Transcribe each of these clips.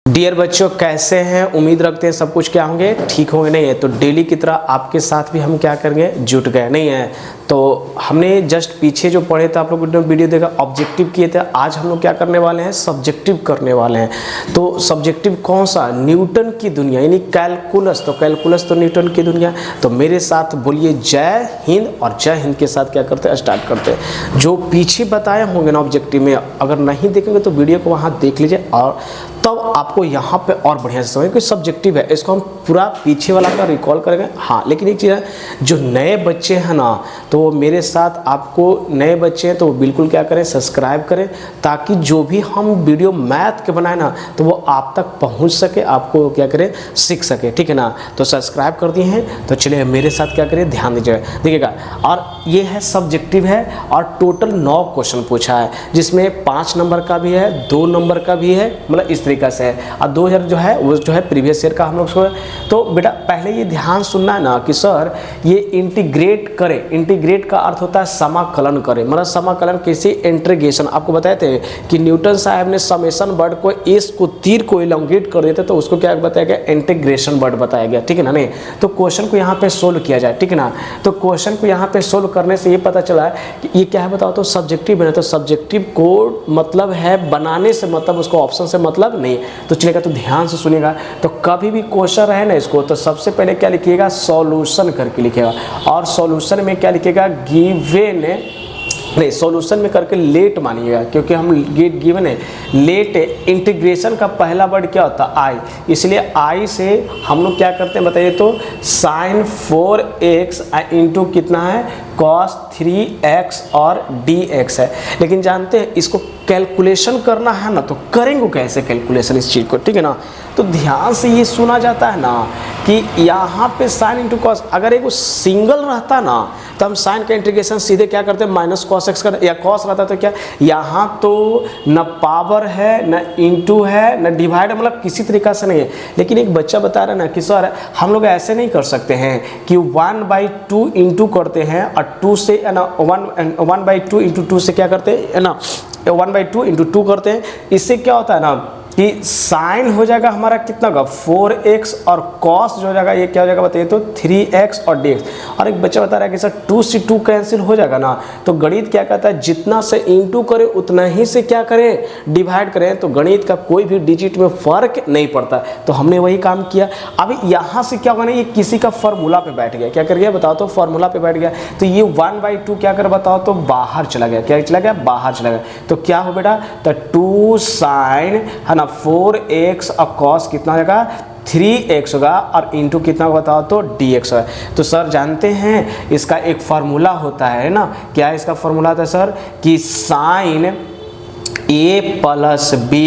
Dear बच्चों, कैसे हैं? उम्मीद रखते हैं सब कुछ क्या होंगे, ठीक होंगे। नहीं है तो डेली की तरह आपके साथ भी हम क्या करेंगे, जुट गए। नहीं है तो हमने जस्ट पीछे जो पढ़े थे, आप लोग ने वीडियो देखा, ऑब्जेक्टिव किए थे। आज हम लोग क्या करने वाले हैं, सब्जेक्टिव करने वाले हैं। तो सब्जेक्टिव कौन सा? न्यूटन की दुनिया, यानी कैलकुलस। तो कैलकुलस तो न्यूटन की दुनिया। तो मेरे साथ बोलिए जय हिंद, और जय हिंद के साथ क्या करते हैं, स्टार्ट करते हैं। जो पीछे बताए होंगे ना ऑब्जेक्टिव में, अगर नहीं देखेंगे तो वीडियो को वहाँ देख लीजिए, और तब आपको यहाँ पे और बढ़िया से समझ कि सब्जेक्टिव है। इसको हम पूरा पीछे वाला का रिकॉल करेंगे। हाँ, लेकिन एक चीज़ है, जो नए बच्चे हैं ना, तो मेरे साथ आपको नए बच्चे हैं तो बिल्कुल क्या करें, सब्सक्राइब करें, ताकि जो भी हम वीडियो मैथ के बनाए ना, तो वो आप तक पहुँच सके, आपको क्या करें, सीख सके। ठीक है ना? तो सब्सक्राइब कर दिए हैं तो चलिए मेरे साथ क्या करें, ध्यान दीजिएगा, देखिएगा। और ये है सब्जेक्टिव है, और टोटल 9 क्वेश्चन पूछा है, जिसमें 5 नंबर का भी है, 2 नंबर का भी है, मतलब इस तरीका से है। और 2000 जो है वो जो है प्रीवियस ईयर का हम लोग को। तो बेटा पहले ये ध्यान सुनना है ना कि सर ये इंटीग्रेट करें। इंटीग्रेट का अर्थ होता है समाकलन करें, मतलब समाकलन किसी इंटीग्रेशन। आपको बताए थे कि न्यूटन साहब ने समेशन वर्ड को, इस को तीर को इलोंगेट कर देते तो उसको क्या बताया गया, इंटीग्रेशन वर्ड बताया गया। ठीक है ना? नहीं तो क्वेश्चन को यहाँ पे सोल्व किया जाए। ठीक है ना? तो क्वेश्चन को यहाँ पे सोल्व करने से ये पता चला है कि ये क्या है, बताओ तो सब्जेक्टिव है। तो सब्जेक्टिव को मतलब है बनाने से, मतलब उसको ऑप्शन से मतलब नहीं। तो चलिएगा, तो ध्यान से सुनिएगा। तो कभी भी क्वेश्चन रहे ना इसको, तो सबसे पहले क्या लिखिएगा, सॉल्यूशन करके लिखिएगा। और सॉल्यूशन में क्या लिखिएगा, गिवन नहीं, सॉल्यूशन में करके लेट मानिएगा, क्योंकि हम गिवन है लेट। इंटीग्रेशन का पहला वर्ड क्या होता है, आई, इसलिए आई से हम लोग क्या करते हैं बताइए तो, साइन 4x इंटू कितना है, cos 3x और dx है। लेकिन जानते हैं इसको कैलकुलेशन करना है ना, तो करेंगे कैसे कैलकुलेशन इस चीज़ को? ठीक है ना? तो ध्यान से ये सुना जाता है ना कि यहाँ पे साइन इंटू कॉस, अगर एक सिंगल रहता ना तो हम साइन का इंटीग्रेशन सीधे क्या करते हैं, माइनस कॉस एक्स कर, या कॉस रहता तो क्या, यहाँ तो न पावर है, न इंटू है, न डिवाइड, मतलब किसी तरीका से नहीं है। लेकिन एक बच्चा बता रहा है ना कि सर हम लोग ऐसे नहीं कर सकते हैं कि 1/2 इंटू करते हैं, और 2 से ना 1/2 इंटू 2 से क्या करते हैं ना, 1/2 इंटू 2 करते हैं। इससे क्या होता है ना कि साइन हो जाएगा हमारा कितना होगा, 4x, और कॉस जो हो जाएगा ये क्या हो जाएगा बताइए तो, 3x और dx। और एक बच्चा बता रहा है कि सर 2 से 2 कैंसिल हो जाएगा ना। तो गणित क्या कहता है, जितना से इंटू करें उतना ही से क्या करें, डिवाइड करें। तो गणित का कोई भी डिजिट में फर्क नहीं पड़ता। तो हमने वही काम किया। अभी यहाँ से क्या होगा ना, ये किसी का फॉर्मूला पे बैठ गया, क्या कर गया बताओ तो, फॉर्मूला पे बैठ गया। तो ये 1/2 क्या कर बताओ तो, बाहर चला गया। क्या चला गया, बाहर चला गया। तो क्या हो बेटा, तो 2 साइन है ना 4x और कॉस कितना होगा, 3x होगा, और इंटू कितना बताओ तो dx है। तो सर जानते हैं इसका एक फार्मूला होता है ना, क्या है इसका फार्मूला होता है सर, कि sine a plus b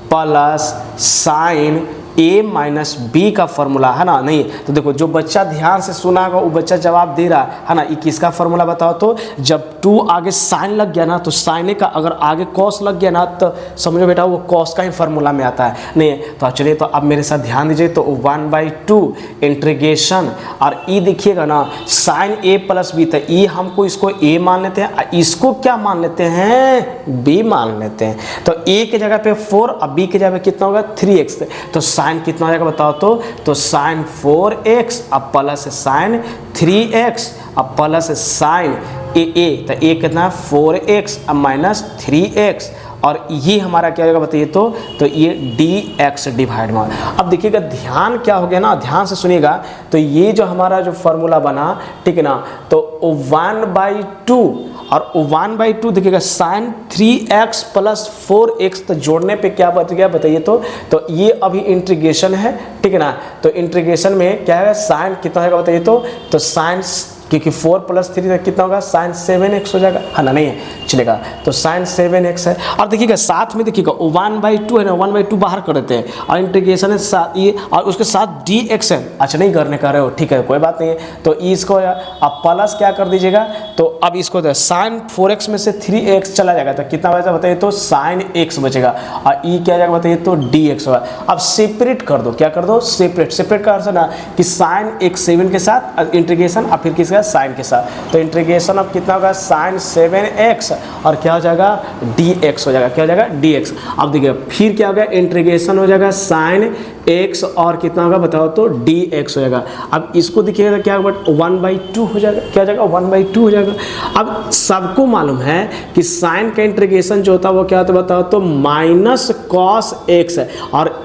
plus sine a minus B का फॉर्मूला है ना। नहीं तो देखो, जो बच्चा ध्यान से सुना होगा वो बच्चा जवाब दे रहा है ना। ये किसका फॉर्मूला बताओ तो, जब 2 आगे साइन लग गया ना, तो साइन का अगर आगे कॉस लग गया ना, तो समझो बेटा वो कॉस का ही फॉर्मूला में आता है। नहीं तो चलिए, तो अब मेरे साथ ध्यान दीजिए। तो 1/2 इंटीग्रेशन, और ई देखिएगा ना, साइन a प्लस बी था, ई हमको इसको a मान लेते हैं, इसको क्या मान लेते हैं, b मान लेते हैं। तो a की जगह पे 4 और b की जगह पे कितना होगा, 3x। तो साइन कितना हो जाएगा बताओ तो साइन 4x अब प्लस साइन 3x अब प्लस साइन ए तो ए कितना है 4x अब माइनस 3x, और ये हमारा क्या होगा बताइए तो ये dx डिवाइड में। अब देखिएगा ध्यान क्या हो गया ना, ध्यान से सुनिएगा। तो ये जो हमारा जो फॉर्मूला बना, ठीक है ना, तो 1/2 और 1/2 देखिएगा, साइन 3x प्लस 4x, तो जोड़ने पे क्या बच गया बताइए तो ये अभी इंटीग्रेशन है। ठीक है ना? तो इंटीग्रेशन में क्या है, साइन कितना होगा बताइए तो साइन, क्योंकि 4 प्लस 3 कितना होगा, साइन 7x हो जाएगा, है ना। नहीं है चलेगा, तो साइन 7x है। और देखिएगा साथ में देखिएगा 1/2 है ना, 1/2 बाहर कर देते हैं, और इंटीग्रेशन है साथ ये, और उसके साथ dx है। अच्छा नहीं करने का रहे हो, ठीक है कोई बात नहीं है। तो इसको अब प्लस क्या कर दीजिएगा, तो अब इसको साइन 4x में से 3x चला जाएगा, तो कितना बचा बताइए तो साइन x बचेगा, और ई क्या जाएगा बताइए तो dx होगा। अब सेपरेट कर दो, क्या कर दो, सेपरेट। सेपरेट का अर्थ है ना कि साइन x 7 के साथ इंटीग्रेशन, और फिर किसका जाएगा साइन के साथ। तो इंटीग्रेशन अब कितना होगा साइन 7x और क्या हो जाएगा dx हो जाएगा, क्या हो जाएगा dx। अब देखिए फिर क्या होगा इंटीग्रेशन हो जाएगा साइन x और कितना होगा बताओ तो dx हो जाएगा। अब इसको देखिएगा क्या होगा 1/2 हो जाएगा, क्या हो जाएगा 1/2 हो जाएगा। अब सबको मालूम है कि साइन का इंटीग्रेशन जो होता है वो क्या होता है बताओ तो माइनस कॉस x है। और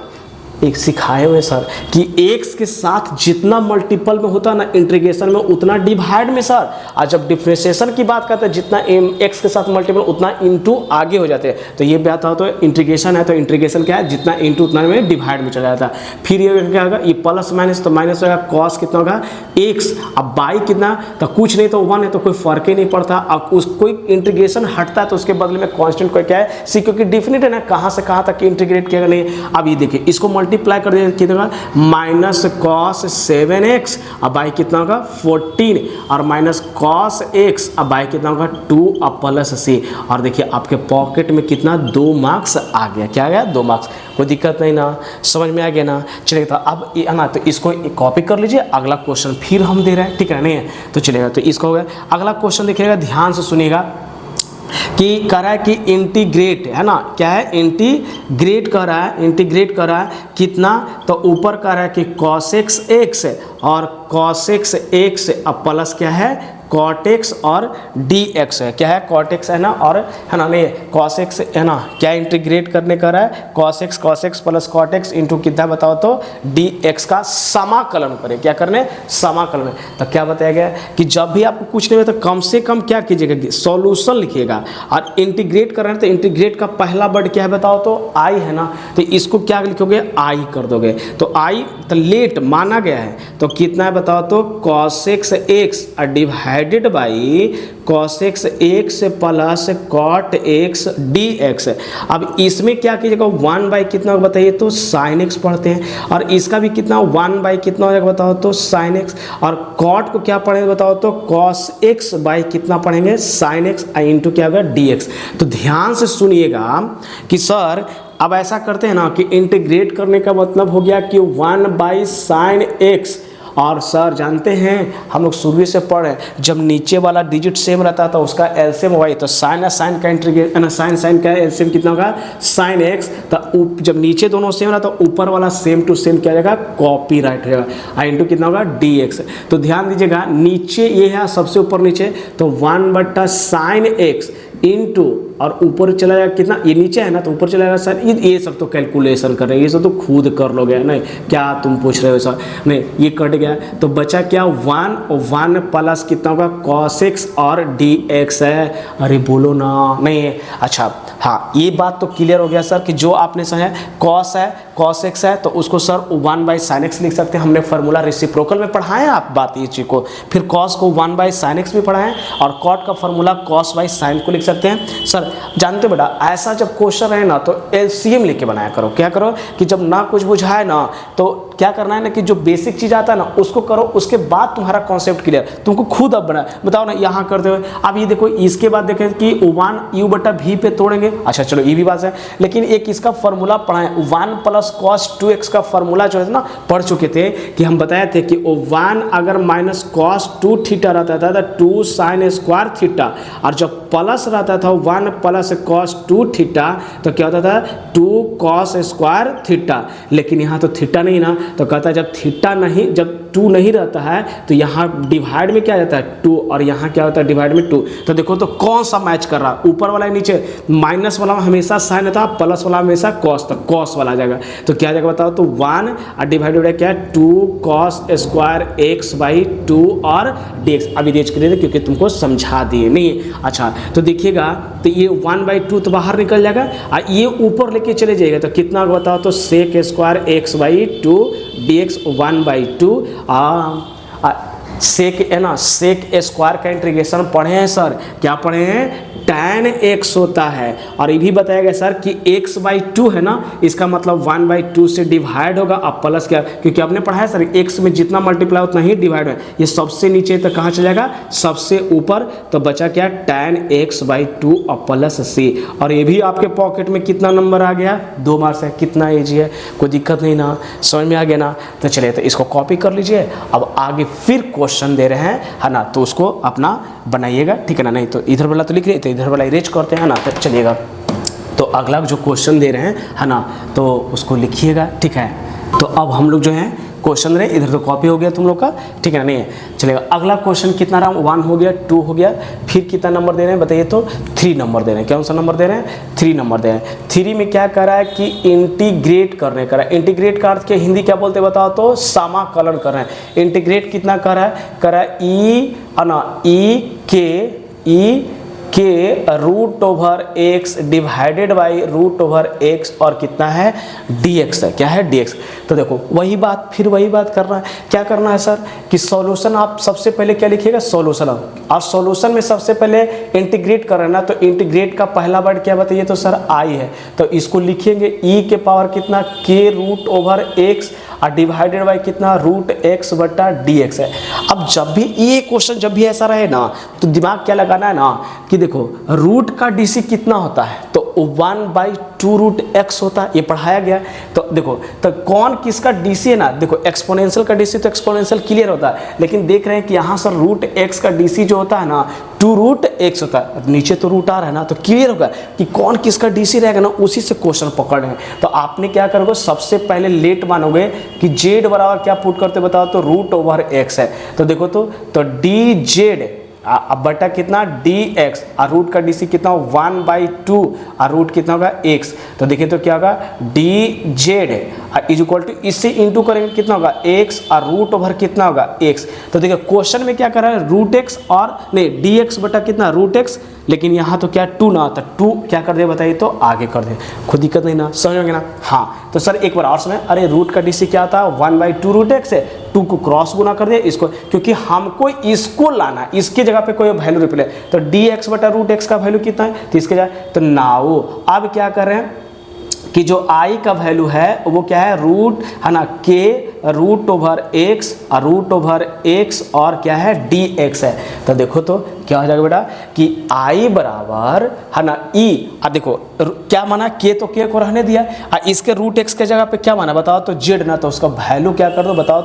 एक सिखाए हुए सर कि x के साथ जितना मल्टीपल में होता है ना इंटीग्रेशन में उतना डिवाइड में सर, और जब डिफरेंशिएशन की बात करते हैं जितना x के साथ मल्टीपल उतना इनटू आगे हो जाते हैं। तो ये बात हो तो इंटीग्रेशन है, तो इंटीग्रेशन क्या है जितना इनटू उतना में डिवाइड में चला जाता है। फिर ये क्या होगा ये प्लस माइनस, तो माइनस होगा कॉस कितना होगा x, अब बाई कितना तो कुछ नहीं तो 1 है तो कोई फर्क ही नहीं पड़ता। अब उस कोई इंटीग्रेशन हटता है तो उसके बदले में कांस्टेंट कोई क्या है सी, क्योंकि डिफिनिट है ना कहाँ से कहाँ तक इंटीग्रेट किया नहीं। अब ये देखिए इसको मल्टीप्लाई कर दिया कितना माइनस कॉस 7x अब बाई कितना होगा 14 और माइनस कॉस x अब बाई कितना होगा 2 और प्लस c। और देखिए आपके पॉकेट में कितना 2 मार्क्स आ गया, क्या आ गया 2 मार्क्स। कोई दिक्कत नहीं ना, समझ में आ गया ना। चलिए तो अब ये ना तो इसको कॉपी कर लीजिए, अगला क्वेश्चन फिर हम दे रहे हैं, ठीक है नहीं है तो चलेगा। तो इसको हो गया, अगला क्वेश्चन देखिएगा ध्यान से सुनिएगा कि कह रहा है कि इंटीग्रेट है ना, क्या है इंटीग्रेट कर रहा है, इंटीग्रेट कर रहा है कितना तो ऊपर कह रहा है कि cos x और cos x अब प्लस क्या है cot x और dx है, क्या है cot x है ना और है ना नहीं cos x है ना, क्या इंटीग्रेट करने का रहा है cos x plus cot x into कितना बताओ तो dx का समाकलन करें, क्या करने समाकलन। तो क्या बताया गया कि जब भी आपको कुछ नहीं हो तो कम से कम क्या कीजिएगा सॉल्यूशन लिखिएगा। और इंटीग्रेट कर रहे हैं तो इंटीग्रेट का पहला वर्ड क्या है बताओ तो i है ना, तो इसको क्या लिखोगे i कर दोगे। तो i तो लेट माना गया है तो कितना है बताओ तो cos x divided by cos x plus cot x dx। अब इसमें क्या कीजिएगा 1 बाई कितना बताइए तो sin x पढ़ते हैं, और इसका भी कितना 1 बाई कितना हो जाएगा बताओ तो sin x, और cot को क्या पढ़ेंगे बताओ तो cos x बाई कितना पढ़ेंगे sin x इंटू क्या होगा dx। तो ध्यान से सुनिएगा कि सर अब ऐसा करते हैं ना कि इंटीग्रेट करने का मतलब हो गया कि 1 बाई साइन x। और सर जानते हैं हम लोग शुरू से पढ़े जब नीचे वाला डिजिट सेम रहता तो उसका एलसीएम होगा, तो साइन का इंटीग्रेट ना साइन का एलसीएम कितना होगा साइन x। तो जब नीचे दोनों सेम रहता तो ऊपर वाला सेम टू सेम क्या जाएगा कॉपी राइट रहेगा, इंटू कितना होगा dx। तो ध्यान दीजिएगा नीचे ये है सबसे ऊपर नीचे तो 1/sin x इंटू और ऊपर चला जाएगा कितना ये नीचे है ना तो ऊपर चला जाएगा सर ये सब तो कैलकुलेशन कर रहे हैं, ये सब तो खुद कर लोगे नहीं क्या तुम पूछ रहे हो सर नहीं ये कट गया तो बचा क्या 1 और 1 प्लस कितना होगा cos x और dx है। अरे बोलो ना नहीं है अच्छा हाँ ये बात तो क्लियर हो गया सर कि जो आपने सही cos x है तो उसको सर 1/sin x लिख सकते हैं। हमने फार्मूला रेसिप्रोकल में पढ़ाया आप बात ये चीज़ को, फिर cos को 1/sin x भी पढ़ाएं और cot का फार्मूला cos/sin को लिख सकते हैं। सर जानते बेटा ऐसा जब क्वेश्चन है ना तो एलसीएम लेके बनाया करो, क्या करो कि जब ना कुछ बुझाए ना तो क्या करना है ना कि जो बेसिक चीज़ आता है ना उसको करो, उसके बाद तुम्हारा कॉन्सेप्ट क्लियर तुमको खुद अब बना बताओ ना यहाँ करते हुए। अब ये देखो इसके बाद देखें कि 1 u/v पे तोड़ेंगे, अच्छा चलो ये भी बात है, लेकिन एक इसका फार्मूला पढ़ाएं 1 प्लस cos 2x का फार्मूला जो है ना पढ़ चुके थे कि हम बताए थे कि 1 अगर माइनस cos 2 थीटा रहता था तो 2 sin स्क्वायर थीटा, और जब प्लस रहता था 1 प्लस cos 2 थीटा तो क्या होता था 2 cos स्क्वायर थीटा। लेकिन यहाँ तो थीटा नहीं ना तो कहता है जब थीटा नहीं जब 2 नहीं रहता है तो यहाँ डिवाइड में क्या जाता है 2 और यहाँ क्या होता है डिवाइड में 2। तो देखो तो कौन सा मैच कर रहा है ऊपर वाला नीचे माइनस वाला हमेशा साइन था, प्लस वाला हमेशा कॉस, तो कॉस वाला आ जाएगा। तो क्या जाएगा बताओ तो 1 और डिवाइड हो रहा है क्या 2 cos स्क्वायर x/2 और dx। अभी देख के दे क्योंकि तुमको समझा दिए नहीं अच्छा। तो देखिएगा तो ये 1/2 तो बाहर निकल जाएगा और ये ऊपर लेके चले जाएगा तो कितना बताओ तो sec स्क्वायर x/2 dx 1/2 सेक है ना सेक स्क्वायर का इंटीग्रेशन पढ़े हैं सर, क्या पढ़े हैं tan x होता है। और ये भी बताया गया सर कि x/2 है ना इसका मतलब 1/2 से डिवाइड होगा अब प्लस क्या, क्योंकि आपने पढ़ा है सर x में जितना मल्टीप्लाई उतना ही डिवाइड है। ये सबसे नीचे तो कहाँ चला जाएगा सबसे ऊपर, तो बचा क्या tan x/2 और प्लस c। और ये भी आपके पॉकेट में कितना नंबर आ गया 2 मार्क्स है, कितना ईजी है कोई दिक्कत नहीं ना, समझ में आ गया ना। तो चलिए तो इसको कॉपी कर लीजिए। अब आगे फिर क्वेश्चन दे रहे हैं, है ना, तो उसको अपना बनाइएगा, ठीक है ना। नहीं तो इधर वाला तो लिख रहे थे, इधर वाला इरेज करते हैं ना, तो चलिएगा। तो अगला जो क्वेश्चन दे रहे हैं, है ना, तो उसको लिखिएगा, ठीक है। तो अब हम लोग जो है क्वेश्चन रहे, इधर तो कॉपी हो गया तुम लोग का, ठीक है ना, नहीं है, चलेगा। अगला क्वेश्चन कितना रहा, 1 हो गया, 2 हो गया, फिर कितना नंबर दे रहे हैं बताइए, तो 3 नंबर दे रहे हैं। कौन सा नंबर दे रहे हैं, 3 नंबर दे रहे हैं। 3 में क्या कर रहा है कि इंटीग्रेट करने का, इंटीग्रेट का अर्थ क्या हिंदी क्या बोलते हैं बताओ, तो समाकलन कर रहे हैं। इंटीग्रेट कितना कर रहा है, ई के root over x divided by root over x, और कितना है, dx है, क्या है, dx। तो देखो वही बात, फिर वही बात करना है, क्या करना है सर कि सॉल्यूशन आप सबसे पहले क्या लिखिएगा, सॉल्यूशन, और सॉल्यूशन में सबसे पहले इंटीग्रेट कर रहे हैं ना, तो इंटीग्रेट का पहला वर्ड क्या बताइए, तो सर आई है, तो इसको लिखेंगे e के पावर कितना, k रूट ओवर एक्स और डिवाइडेड बाई कितना, रूट एक्स बटा dx है। अब जब भी ये क्वेश्चन जब भी ऐसा रहे ना, तो दिमाग क्या लगाना है ना कि देखो रूट का डीसी कितना होता है, तो 1/2 रूट एक्स होता है, ये पढ़ाया गया। तो देखो तो कौन किसका डीसी है ना, देखो एक्सपोनेंशियल का डीसी तो एक्सपोनेंशियल क्लियर होता है, लेकिन देख रहे हैं कि यहाँ सर रूट एक्स का डीसी जो होता है ना 2 रूट एक्स होता है, नीचे तो रूट आ रहा है ना, तो क्लियर होगा कि कौन किसका डीसी रहेगा ना, उसी से क्वेश्चन पकड़ रहे हैं। तो आपने क्या करोगे, सबसे पहले लेट मानोगे कि जेड बराबर क्या पुट करते बताओ, तो रूट ओवर एक्स है। तो देखो तो डी जेड अब बटा कितना, dx, और रूट का डीसी कितना, 1/2, और रूट कितना होगा, x। तो देखिए तो क्या होगा, dz इज इक्वल टू, इससे इंटू करेंगे कितना होगा, x, और रूट ओवर कितना होगा, x। तो देखिए क्वेश्चन में क्या कर रहा है, रूट x और नहीं dx बटा कितना, रूट x, लेकिन यहाँ तो क्या 2 ना, तो 2 क्या कर दे बताइए, तो आगे कर दे, खुद दिक्कत नहीं ना, समझोगे ना। हाँ तो सर एक बार और सुने, अरे रूट का डीसी क्या था, 1/2 रूट एक्स है, 2 को क्रॉस गुना कर दिया इसको, क्योंकि हमको इसको लाना, इसकी जगह पे कोई वैल्यू रिप्लेस, तो dx बटा रूट एक्स का वैल्यू कितना है, तो इसके जगह, तो नाउ अब क्या कर रहे हैं कि जो i का वैल्यू है वो क्या है, रूट है ना, k रूट ओवर x और रूट ओवर x और क्या है, dx है। तो देखो तो क्या हो जाएगा बेटा कि i बराबर है ना e, और देखो क्या माना, k तो k को रहने दिया, और इसके रूट x के जगह पे क्या माना बताओ, तो z ना, तो उसका वैल्यू क्या कर दो बताओ,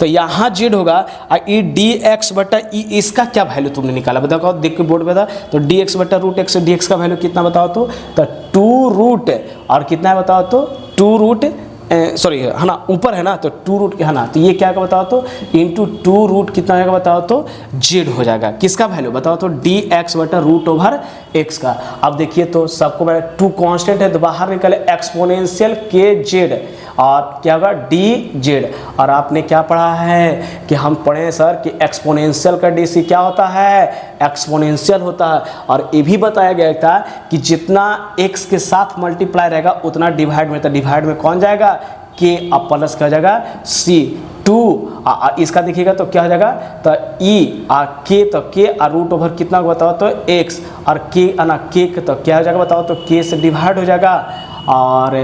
तो यहाँ z होगा, और e dx बटा e, इसका क्या वैल्यू तुमने निकाला बताओ, देख के बोर्ड पे था, तो dx बटा रूट x, dx का वैल्यू कितना बताओ, तो 2 रूट और कितना है बताओ, तो 2 रूट सॉरी है ना, ऊपर है ना, तो 2 रूट है ना, तो ये क्या का बताओ, तो इंटू 2 रूट कितना आएगा बताओ, तो जेड हो जाएगा, किसका वैल्यू बताओ, तो dx बटा रूट ओवर x का। अब देखिए तो सबको मैं 2 कांस्टेंट है तो बाहर निकले एक्सपोनेंशियल के जेड, और क्या होगा डी जेड। और आपने क्या पढ़ा है कि हम पढ़े सर कि एक्सपोनेंशियल का डीसी क्या होता है, एक्सपोनेंशियल होता है, और ये भी बताया गया था कि जितना x के साथ मल्टीप्लाई रहेगा उतना डिवाइड में, तो डिवाइड में कौन जाएगा, k, अब प्लस क्या हो जाएगा, c 2, इसका देखिएगा तो क्या हो जाएगा, तो e k, तो k और रूट ओवर कितना बताओ, तो x, और k k तो क्या हो जाएगा बताओ, तो k से डिवाइड हो जाएगा, और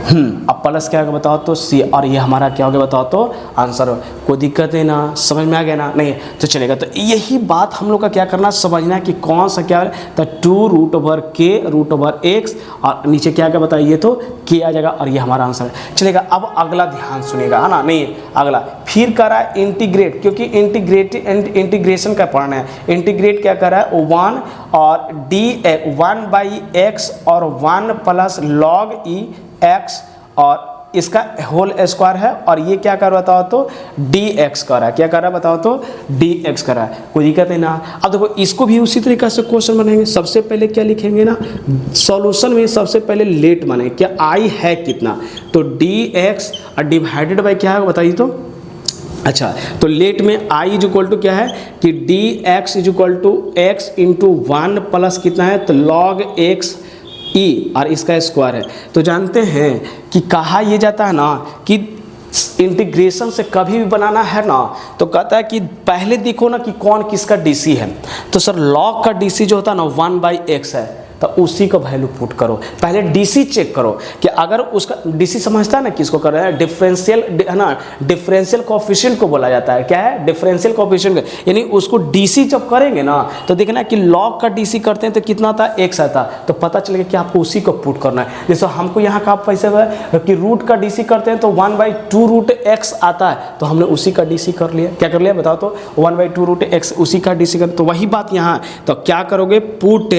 अब प्लस क्या होगा बताओ, तो सी, और ये हमारा क्या होगा बताओ, तो आंसर। कोई दिक्कत है ना, समझ में आ गया ना, नहीं तो चलेगा। तो यही बात हम लोग का क्या करना, समझना कि कौन सा क्या है, तो 2 रूट ओवर के रूट ओवर एक्स, और नीचे क्या क्या बताइए, तो के आ जाएगा, और ये हमारा आंसर है। चलेगा अब अगला ध्यान सुनेगा, है ना, नहीं अगला फिर कर रहा है इंटीग्रेट, क्योंकि इंटीग्रेशन का पढ़ना है। इंटीग्रेट क्या कर रहा है, 1 और1/x और 1 प्लस लॉग ई एक्स, और इसका होल स्क्वायर है, और ये क्या कर रहा बताओ, तो dx कर रहा है, क्या कर रहा है बताओ, तो dx कर रहा है, कोई दिक्कत है ना। अब देखो इसको भी उसी तरीके से क्वेश्चन बनाएंगे, सबसे पहले क्या लिखेंगे ना, सॉल्यूशन में सबसे पहले लेट माने क्या i है कितना, तो dx और डिवाइडेड बाई क्या है बताइए, तो अच्छा तो लेट में i इज इक्वल टू क्या है कि dx is equal to x into 1 plus कितना है, तो लॉग x ई, और इसका स्क्वायर है। तो जानते हैं कि कहा ये जाता है ना कि इंटीग्रेशन से कभी भी बनाना है ना, तो कहता है कि पहले देखो ना कि कौन किसका डीसी है। तो सर लॉग का डीसी जो होता है ना 1/x है, तो उसी का वैल्यू पुट करो। पहले डीसी चेक करो कि अगर उसका डीसी समझता है ना किसको कर रहा है, डिफरेंशियल है ना, डिफरेंशियल कोएफिशिएंट को बोला जाता है। क्या है? डिफरेंशियल कोएफिशिएंट, यानी उसको डीसी जब करेंगे ना तो देखना कि लॉग का डीसी करते हैं तो कितना आता है, x आता, तो पता चलेगा कि आपको उसी को पुट करना है। जैसे हमको यहाँ का पैसे कि रूट का डीसी करते हैं तो 1/2√x आता है, तो हमने उसी का डीसी कर लिया। क्या कर लिया बताओ तो, 1/2√x उसी का डीसी कर। तो वही बात यहाँ, तो क्या करोगे, पुट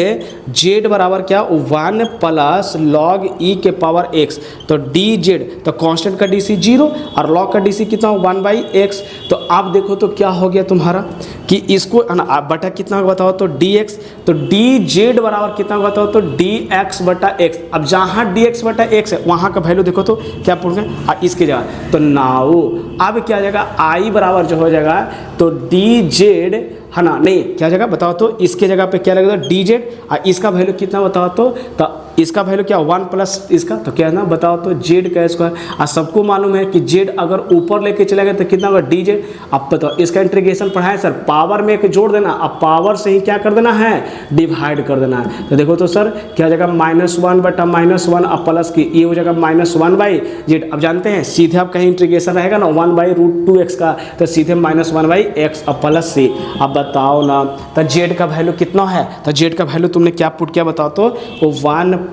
z बराबर क्या 1 + log e के पावर x, तो dz, तो कांस्टेंट का डीसी 0 और log का डीसी कितना 1/x। तो आप देखो तो क्या हो गया तुम्हारा कि इसको बटा कितना बताओ तो dx, तो dz बराबर कितना बताओ तो dx/x। अब जहाँ dx/x है वहाँ का वैल्यू देखो तो क्या पूछ गए इसके जगह, तो नाउ अब क्या जाएगा i बराबर जो हो जाएगा तो dz है ना, नहीं क्या जगह बताओ तो, इसके जगह पे क्या लगेगा dz और इसका वैल्यू कितना बताओ तो इसका वैल्यू क्या 1 प्लस इसका, तो क्या है ना बताओ तो z का स्क्वायर। और सबको मालूम है कि z अगर ऊपर लेके चला गया तो कितना होगा dz। अब बताओ इसका इंटीग्रेशन पढ़ाए सर, पावर में एक जोड़ देना, अब पावर से ही क्या कर देना है, डिवाइड कर देना है। तो देखो तो सर क्या हो जाएगा -1/-1 अब प्लस की ये हो जाएगा -1/z। अब जानते हैं सीधे आप कहीं इंटीग्रेशन रहेगा ना 1/√2x का, तो सीधे -1/x अब प्लस c। अब बताओ ना तो z का वैल्यू कितना है, तो z का वैल्यू तुमने क्या पुट किया बताओ तो 1 +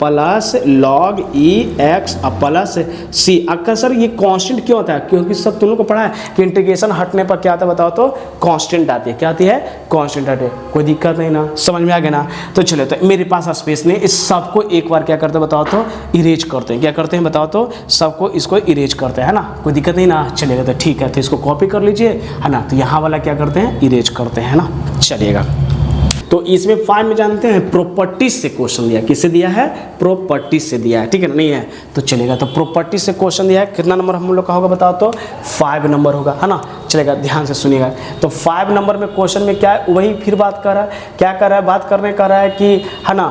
log e(x) प्लस c। अक्सर सर ये कांस्टेंट क्यों होता है, क्योंकि सब तुम लोग को पढ़ा है कि इंटीग्रेशन हटने पर क्या आता है बताओ तो, कांस्टेंट आती है। क्या आती है, कांस्टेंट आती है। कोई दिक्कत नहीं ना, समझ में आ गया ना। तो चलो, तो मेरे पास स्पेस नहीं, इस सबको एक बार क्या करते हैं बताओ तो, इरेज करते हैं। क्या करते हैं बताओ तो, सबको इसको इरेज करते हैं ना, कोई दिक्कत नहीं ना। चलेगा तो ठीक है, तो इसको कॉपी कर लीजिए है ना, तो यहाँ वाला क्या करते हैं, इरेज करते हैं ना। चलिएगा, तो इसमें 5 में जानते हैं प्रॉपर्टीज से क्वेश्चन दिया, किससे दिया है, प्रॉपर्टीज से दिया है, ठीक है नहीं है तो चलेगा। तो प्रॉपर्टीज से क्वेश्चन दिया है, कितना नंबर हम लोग का होगा बताओ तो, 5 नंबर होगा है ना। चलेगा, ध्यान से सुनिएगा। तो 5 नंबर में क्वेश्चन में क्या है, वही फिर बात कर रहा है, क्या कर रहा है, बात करने कर रहा है कि है ना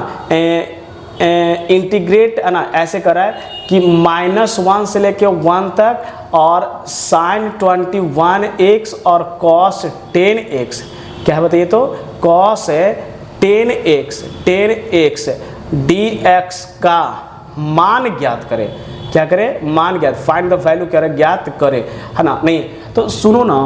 इंटीग्रेट है ना, ऐसे कर रहा है कि -1 से लेके 1 तक और sin 21x और cos 10x, क्या है बताइए तो, cos 10x dx का मान ज्ञात करें। क्या करें, मान ज्ञात, फाइंड द वैल्यू क्या है, ज्ञात करें है ना। नहीं तो सुनो ना,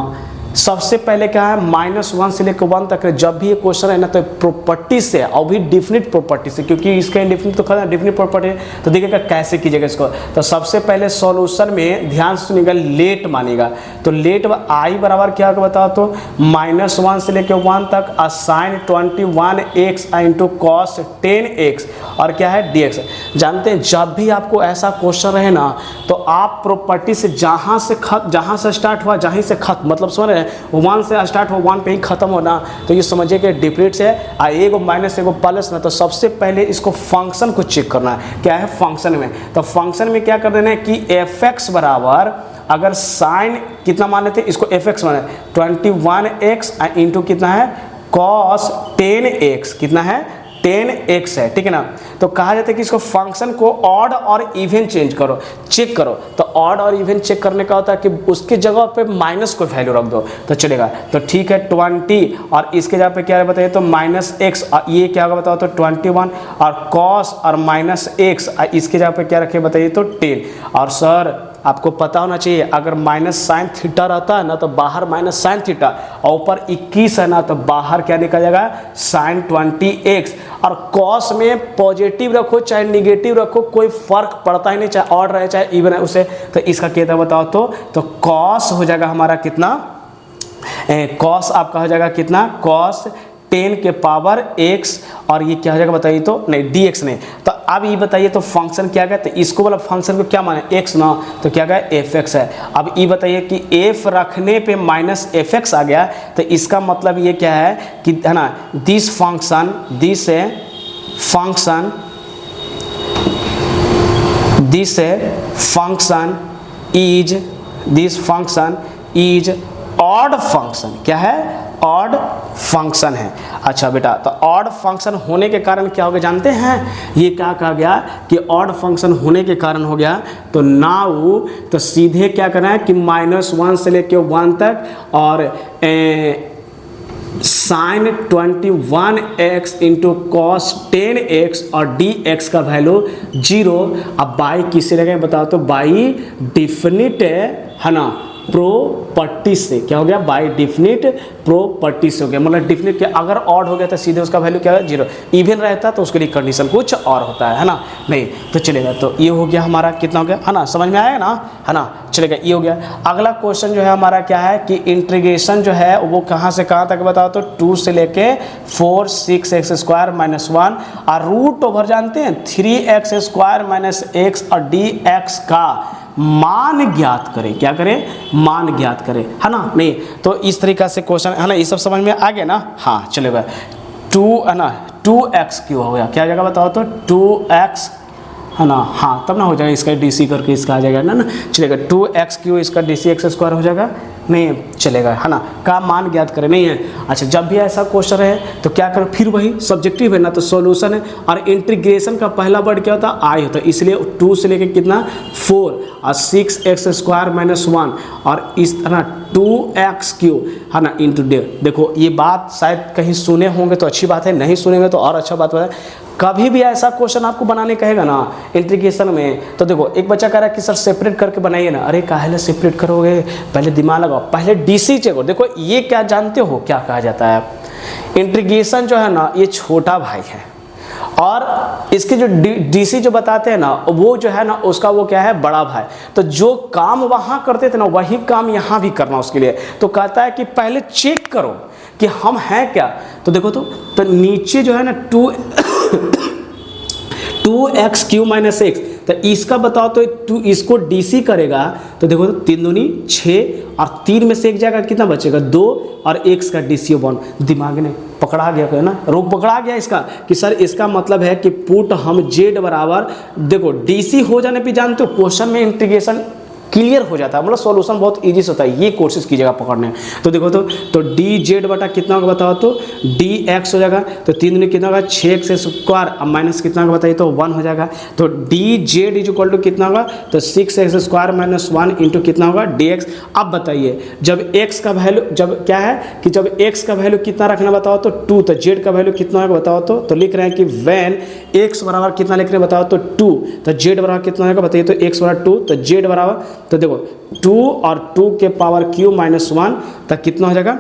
सबसे पहले क्या है, -1 से लेकर 1 तक जब भी ये क्वेश्चन है ना तो प्रॉपर्टी से, और भी डिफिनिट प्रॉपर्टी से, क्योंकि इसका इंडिफिनिट तो खत्म, डिफिनिट प्रॉपर्टी है। तो देखिएगा कैसे कीजिएगा इसको। तो सबसे पहले सॉल्यूशन में ध्यान से सुनिएगा, लेट मानेगा। तो लेट i बराबर क्या होगा बताओ तो, -1 से लेकर 1 तक sin 21x into cos 10x और क्या है dx। जानते हैं जब भी आपको ऐसा क्वेश्चन रहे ना तो आप प्रॉपर्टी से जहाँ से स्टार्ट हुआ जहीं से खत्म, मतलब समझ रहे हैं 1 से स्टार्ट हो 1 पे ही खत्म होना, तो ये समझिए कि डिफरेंट से है, एगो माइनस एगो प्लस ना। तो सबसे पहले इसको फंक्शन को चेक करना है, क्या है फंक्शन में। तो फंक्शन में क्या कर देना है कि fx बराबर, अगर साइन कितना माने थे, इसको fx माने 21x इंटू कितना है cos 10x, कितना है 10x है, ठीक है ना। तो कहा जाता है कि इसको फंक्शन को ऑड और इवन चेंज करो, चेक करो। तो ऑड और इवन चेक करने का होता है कि उसके जगह पे माइनस को वैल्यू रख दो तो चलेगा। तो ठीक है 20 और इसके जगह पे क्या है बताइए तो -x, और ये क्या होगा बताओ तो 21 और cos और -x, इसके जगह पे क्या रखे बताइए तो 10। और सर आपको पता होना चाहिए, अगर -sin θ रहता है ना तो बाहर -sin θ और ऊपर 21 है ना तो बाहर क्या निकल जाएगा sin 20x। और cos में पॉजिटिव रखो चाहे निगेटिव रखो कोई फर्क पड़ता ही नहीं, चाहे ऑड रहे चाहे इवन है उसे। तो इसका क्या बताओ तो cos हो जाएगा हमारा कितना, cos आपका हो जाएगा कितना, cos 10 के पावर x, और ये क्या हो जाएगा बताइए तो, नहीं dx नहीं। तो अब ये बताइए तो फंक्शन क्या कहते हैं, इसको वाला फंक्शन को क्या माने x ना, तो क्या कहे fx है। अब ये बताइए कि f रखने पे -fx आ गया, तो इसका मतलब ये क्या है कि है ना, this function is odd function, क्या है ऑड फंक्शन है। अच्छा बेटा, तो ऑड फंक्शन होने के कारण क्या हो गया जानते हैं, ये क्या कहा गया कि ऑड फंक्शन होने के कारण हो गया। तो नाउ तो सीधे क्या करना है कि -1 से लेके 1 तक और sign 21x into cos 10x और dx का वैल्यू 0। अब बाई किससे लगे बताओ तो बाई डिफिनिट है ना प्रॉपर्टी से। क्या हो गया? बाई डिफिनिट प्रॉपर्टी से हो गया। मतलब डिफिनिट क्या, अगर ऑड हो गया तो सीधे उसका वैल्यू क्या है? 0। इवन रहता तो उसके लिए कंडीशन कुछ और होता है ना, नहीं तो चलेगा। तो ये हो गया हमारा, कितना हो गया है ना, समझ में आया ना, है ना, चलेगा, ये हो गया। अगला क्वेश्चन जो है हमारा क्या है कि इंटीग्रेशन जो है वो कहाँ से कहाँ तक बताओ तो 2 से लेके 4 6x² - 1 और रूट ओवर जानते हैं 3x² - x और dx का मान ज्ञात करें। क्या करें? मान ज्ञात करें, है ना, नहीं तो इस तरीका से क्वेश्चन है ना, ये सब समझ में आ गया ना। हाँ चलेगा, 2 है ना 2x क्यों हो गया, क्या जगह बताओ तो 2x है ना, हाँ तब ना हो जाएगा इसका DC करके इसका आ जाएगा ना चलेगा 2x क्यों इसका DC(x² हो जाएगा, नहीं चलेगा, है ना, का मान ज्ञात करें, नहीं है। अच्छा जब भी ऐसा क्वेश्चन है तो क्या करो, फिर वही सब्जेक्टिव है ना, तो सॉल्यूशन है और इंटीग्रेशन का पहला वर्ड क्या होता है? आई होता है, इसलिए 2 से लेके कितना 4 और 6x² - 1 और इस तरह 2x³ है ना इंटू देखो ये बात शायद कहीं सुने होंगे तो अच्छी बात है, नहीं सुनेंगे तो और अच्छा बात है। कभी भी ऐसा क्वेश्चन आपको बनाने कहेगा ना इंटीग्रेशन में तो देखो एक बच्चा कह रहा है कि सर सेपरेट करके बनाइए ना, अरे काहे सेपरेट करोगे, पहले दिमाग लगाओ, पहले DC चेक करो। देखो ये क्या जानते हो क्या कहा जाता है, इंटीग्रेशन जो है ना ये छोटा भाई है और इसके जो DC जो बताते हैं ना वो जो है ना उसका वो क्या है, बड़ा भाई। तो जो काम वहां करते थे ना वही काम यहाँ भी करना उसके लिए। तो कहता है कि पहले चेक करो कि हम हैं क्या। तो देखो तो नीचे जो है ना 2x³ - x, तो इसका बताओ तो 2 इसको DC करेगा तो देखो तो 3 दूनी 6 और 3 में से एक जाएगा कितना बचेगा 2 और x का DC 1। दिमाग ने पकड़ा गया ना, रोक पकड़ा गया इसका कि सर इसका मतलब है कि पुट हम z बराबर देखो DC हो जाने पे जानते हो क्वेश्चन में इंटीग्रेशन क्लियर हो जाता है, मतलब सॉल्यूशन बहुत इजी से होता है। ये कोशिश कीजिएगा पकड़ने। तो देखो तो dz बटा कितना होगा बताओ तो dx हो जाएगा, तो 3 दूनी कितना होगा 6x² अब माइनस कितना होगा बताइए तो 1 हो जाएगा। तो dz = कितना होगा तो 6x² - 1 इंटू कितना होगा dx। अब बताइए जब x का वैल्यू जब क्या है कि जब x का वैल्यू कितना रखना बताओ तो 2, तो z का वैल्यू कितना होगा बताओ तो लिख रहे हैं कि वैन x बराबर कितना लिख रहे हैं बताओ तो 2, तो z बराबर कितना होगा बताइए तो x बराबर 2, तो z बराबर तो देखो 2 और 2 के पावर क्यू -1 तक कितना हो जाएगा,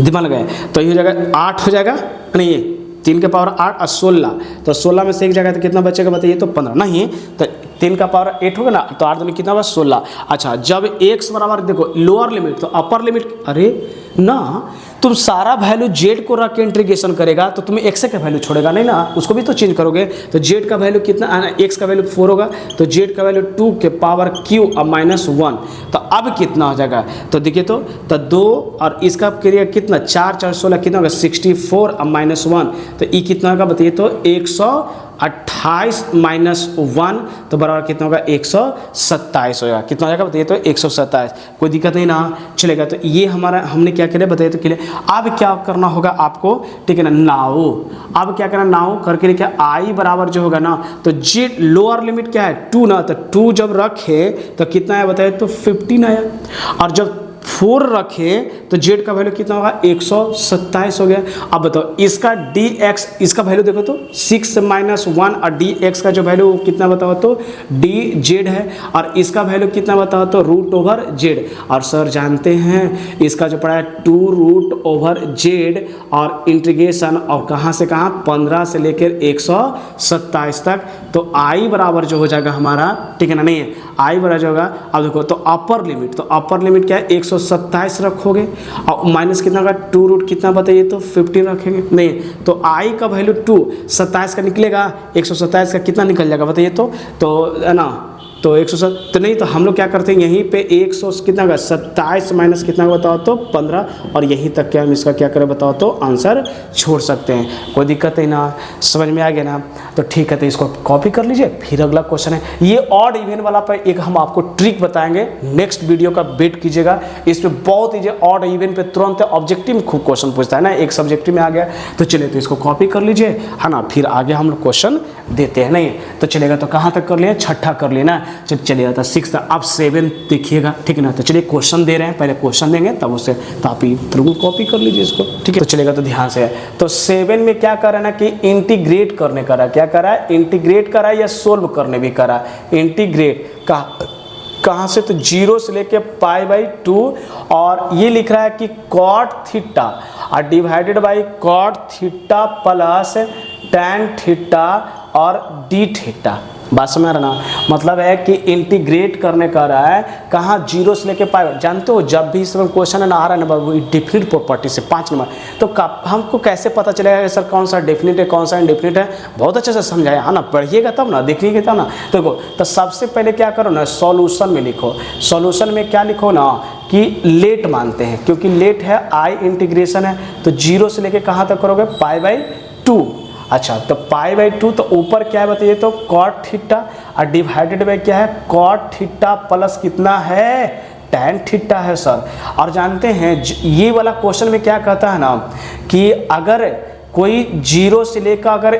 दिमाग लगाए तो ये हो जाएगा 8 हो जाएगा, नहीं ये 3 के पावर 8 और 16, तो 16 में से एक जगह तो कितना बचेगा बताइए तो 15, नहीं तो 3 का पावर 8 होगा ना, तो 8 में कितना होगा 16। अच्छा जब x बराबर देखो लोअर लिमिट तो अपर लिमिट, अरे ना तुम सारा वैल्यू z को रख के इंटीग्रेशन करेगा तो तुम्हें x का वैल्यू छोड़ेगा नहीं ना, उसको भी तो चेंज करोगे। तो z का वैल्यू कितना, x का वैल्यू 4 होगा, तो z का वैल्यू 2 के पावर q और -1, तो अब कितना हो जाएगा तो देखिए तो 2 और इसका क्रिया कितना 4 4 16 कितना होगा 64 और -1, तो ये कितना होगा बताइए तो 128 -1 तो बराबर कितना होगा 127 होगा। कितना हो जाएगा बताइए तो 127, कोई दिक्कत नहीं ना, चलेगा। तो ये हमारा हमने क्या किया बताइए तो क्लियर। अब क्या करना होगा आपको, ठीक है ना, नाउ अब क्या करना, नाउ करके लिखा आई बराबर जो होगा ना तो जी लोअर लिमिट क्या है 2 ना, तो 2 जब रखे तो कितना आया बताइए तो 15 आया, और जब 4 रखे तो z का वैल्यू कितना होगा 127 हो गया। अब बताओ इसका dx इसका वैल्यू देखो तो 6 - 1 और dx का जो वैल्यू कितना बताओ तो dz है, और इसका वैल्यू कितना बताओ तो √z, और सर जानते हैं इसका जो पड़ा है 2√z और इंटीग्रेशन और कहाँ से कहाँ 15 से लेकर 127 तक, तो i बराबर जो हो जाएगा हमारा, ठीक है ना, नहीं है i बराबर जो होगा। अब देखो तो अपर लिमिट क्या है 127 रखोगे और माइनस कितना होगा 2 कितना बताइए तो 15 रखेंगे, नहीं तो i का वैल्यू 2 27 का निकलेगा, 127 का कितना निकल जाएगा बताइए तो है ना, तो 107 तो नहीं, तो हम लोग क्या करते हैं यहीं पे 100 कितना होगा 27 माइनस कितना होगा बताओ तो 15, और यहीं तक क्या हम इसका क्या करें बताओ तो आंसर छोड़ सकते हैं, कोई दिक्कत नहीं ना, समझ में आ गया ना। तो ठीक है, तो इसको कॉपी कर लीजिए। फिर अगला क्वेश्चन है ये ऑड इवन वाला पर एक हम आपको ट्रिक बताएंगे, नेक्स्ट वीडियो का वेट कीजिएगा। इसमें बहुत ही ऑड इवन पे तुरंत ऑब्जेक्टिव में खूब क्वेश्चन पूछता है ना, एक सब्जेक्टिव में आ गया, तो चलिए तो इसको कॉपी कर लीजिए, है ना, फिर आगे हम लोग क्वेश्चन देते हैं, नहीं तो चलेगा। तो कहाँ तक कर लिए, छठा कर लिए ना, चलिए चलिए था 6 था, अब 7 देखिएगा, ठीक है ना। तो चलिए क्वेश्चन दे रहे हैं, पहले क्वेश्चन देंगे तब उससे, तो आप बिल्कुल कॉपी कर लीजिए इसको, ठीक है। तो चलेगा, तो ध्यान से। तो 7 में क्या कर रहा है ना कि इंटीग्रेट करने का रहा, क्या करा है, इंटीग्रेट करा या सोल्व करने भी करा। इंटीग्रेट कहाँ से, तो 0 से लेके π/2, और ये लिख रहा है कि cot थीटा और divided by cot theta plus tan theta और d थीटा। बात समझ रहा ना, मतलब है कि इंटीग्रेट करने का रहा है कहाँ, 0 से लेके π। जानते हो जब भी इस क्वेश्चन है ना आ रहा है ना बाबू डिफिनिट प्रॉपर्टी से 5 नंबर, तो हमको कैसे पता चलेगा कि सर कौन सा डेफिनिट है कौन सा इनडेफिनिट है, बहुत अच्छे से समझाया है ना, पढ़िएगा तब ना, देखिएगा तब ना। देखो, तो सबसे पहले क्या करो ना, सॉल्यूशन में लिखो। सॉल्यूशन में क्या लिखो ना कि लेट मानते हैं, क्योंकि लेट है आई इंटीग्रेशन है, तो 0 से लेके कहाँ तक करोगे, π/2। अच्छा, तो π/2, तो ऊपर क्या है बताइए, तो cot थीटा और डिवाइडेड बाई क्या है, cot थीटा प्लस कितना है, tan थीटा है सर। और जानते हैं ये वाला क्वेश्चन में क्या कहता है ना कि अगर कोई 0 से लेकर अगर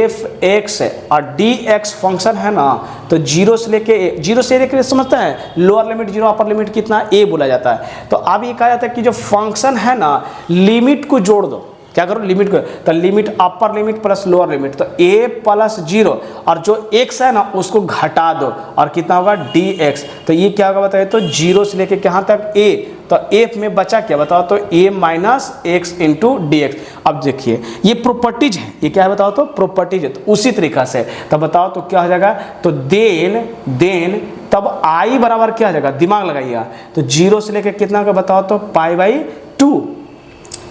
f(x) और dx फंक्शन है ना, तो 0 से लेके समझता है, लोअर लिमिट 0 अपर लिमिट कितना a बोला जाता है। तो अब ये कहा जाता है कि जो फंक्शन है ना, लिमिट को जोड़ दो, क्या करो, लिमिट को, तो limit upper limit plus lower limit, तो a प्लस 0 और जो x है ना उसको घटा दो और कितना होगा dx। तो ये क्या होगा बताइए, तो 0 से लेके कहाँ तक a, तो f में बचा क्या बताओ, तो a minus x into dx। अब देखिए ये प्रॉपर्टीज है, ये क्या है बताओ, तो प्रॉपर्टीज है। तो उसी तरीका से तब बताओ तो क्या हो जाएगा, तो देन तब i बराबर क्या हो जाएगा, दिमाग लगाइएगा, तो 0 से लेके कितना का बताओ, तो π/2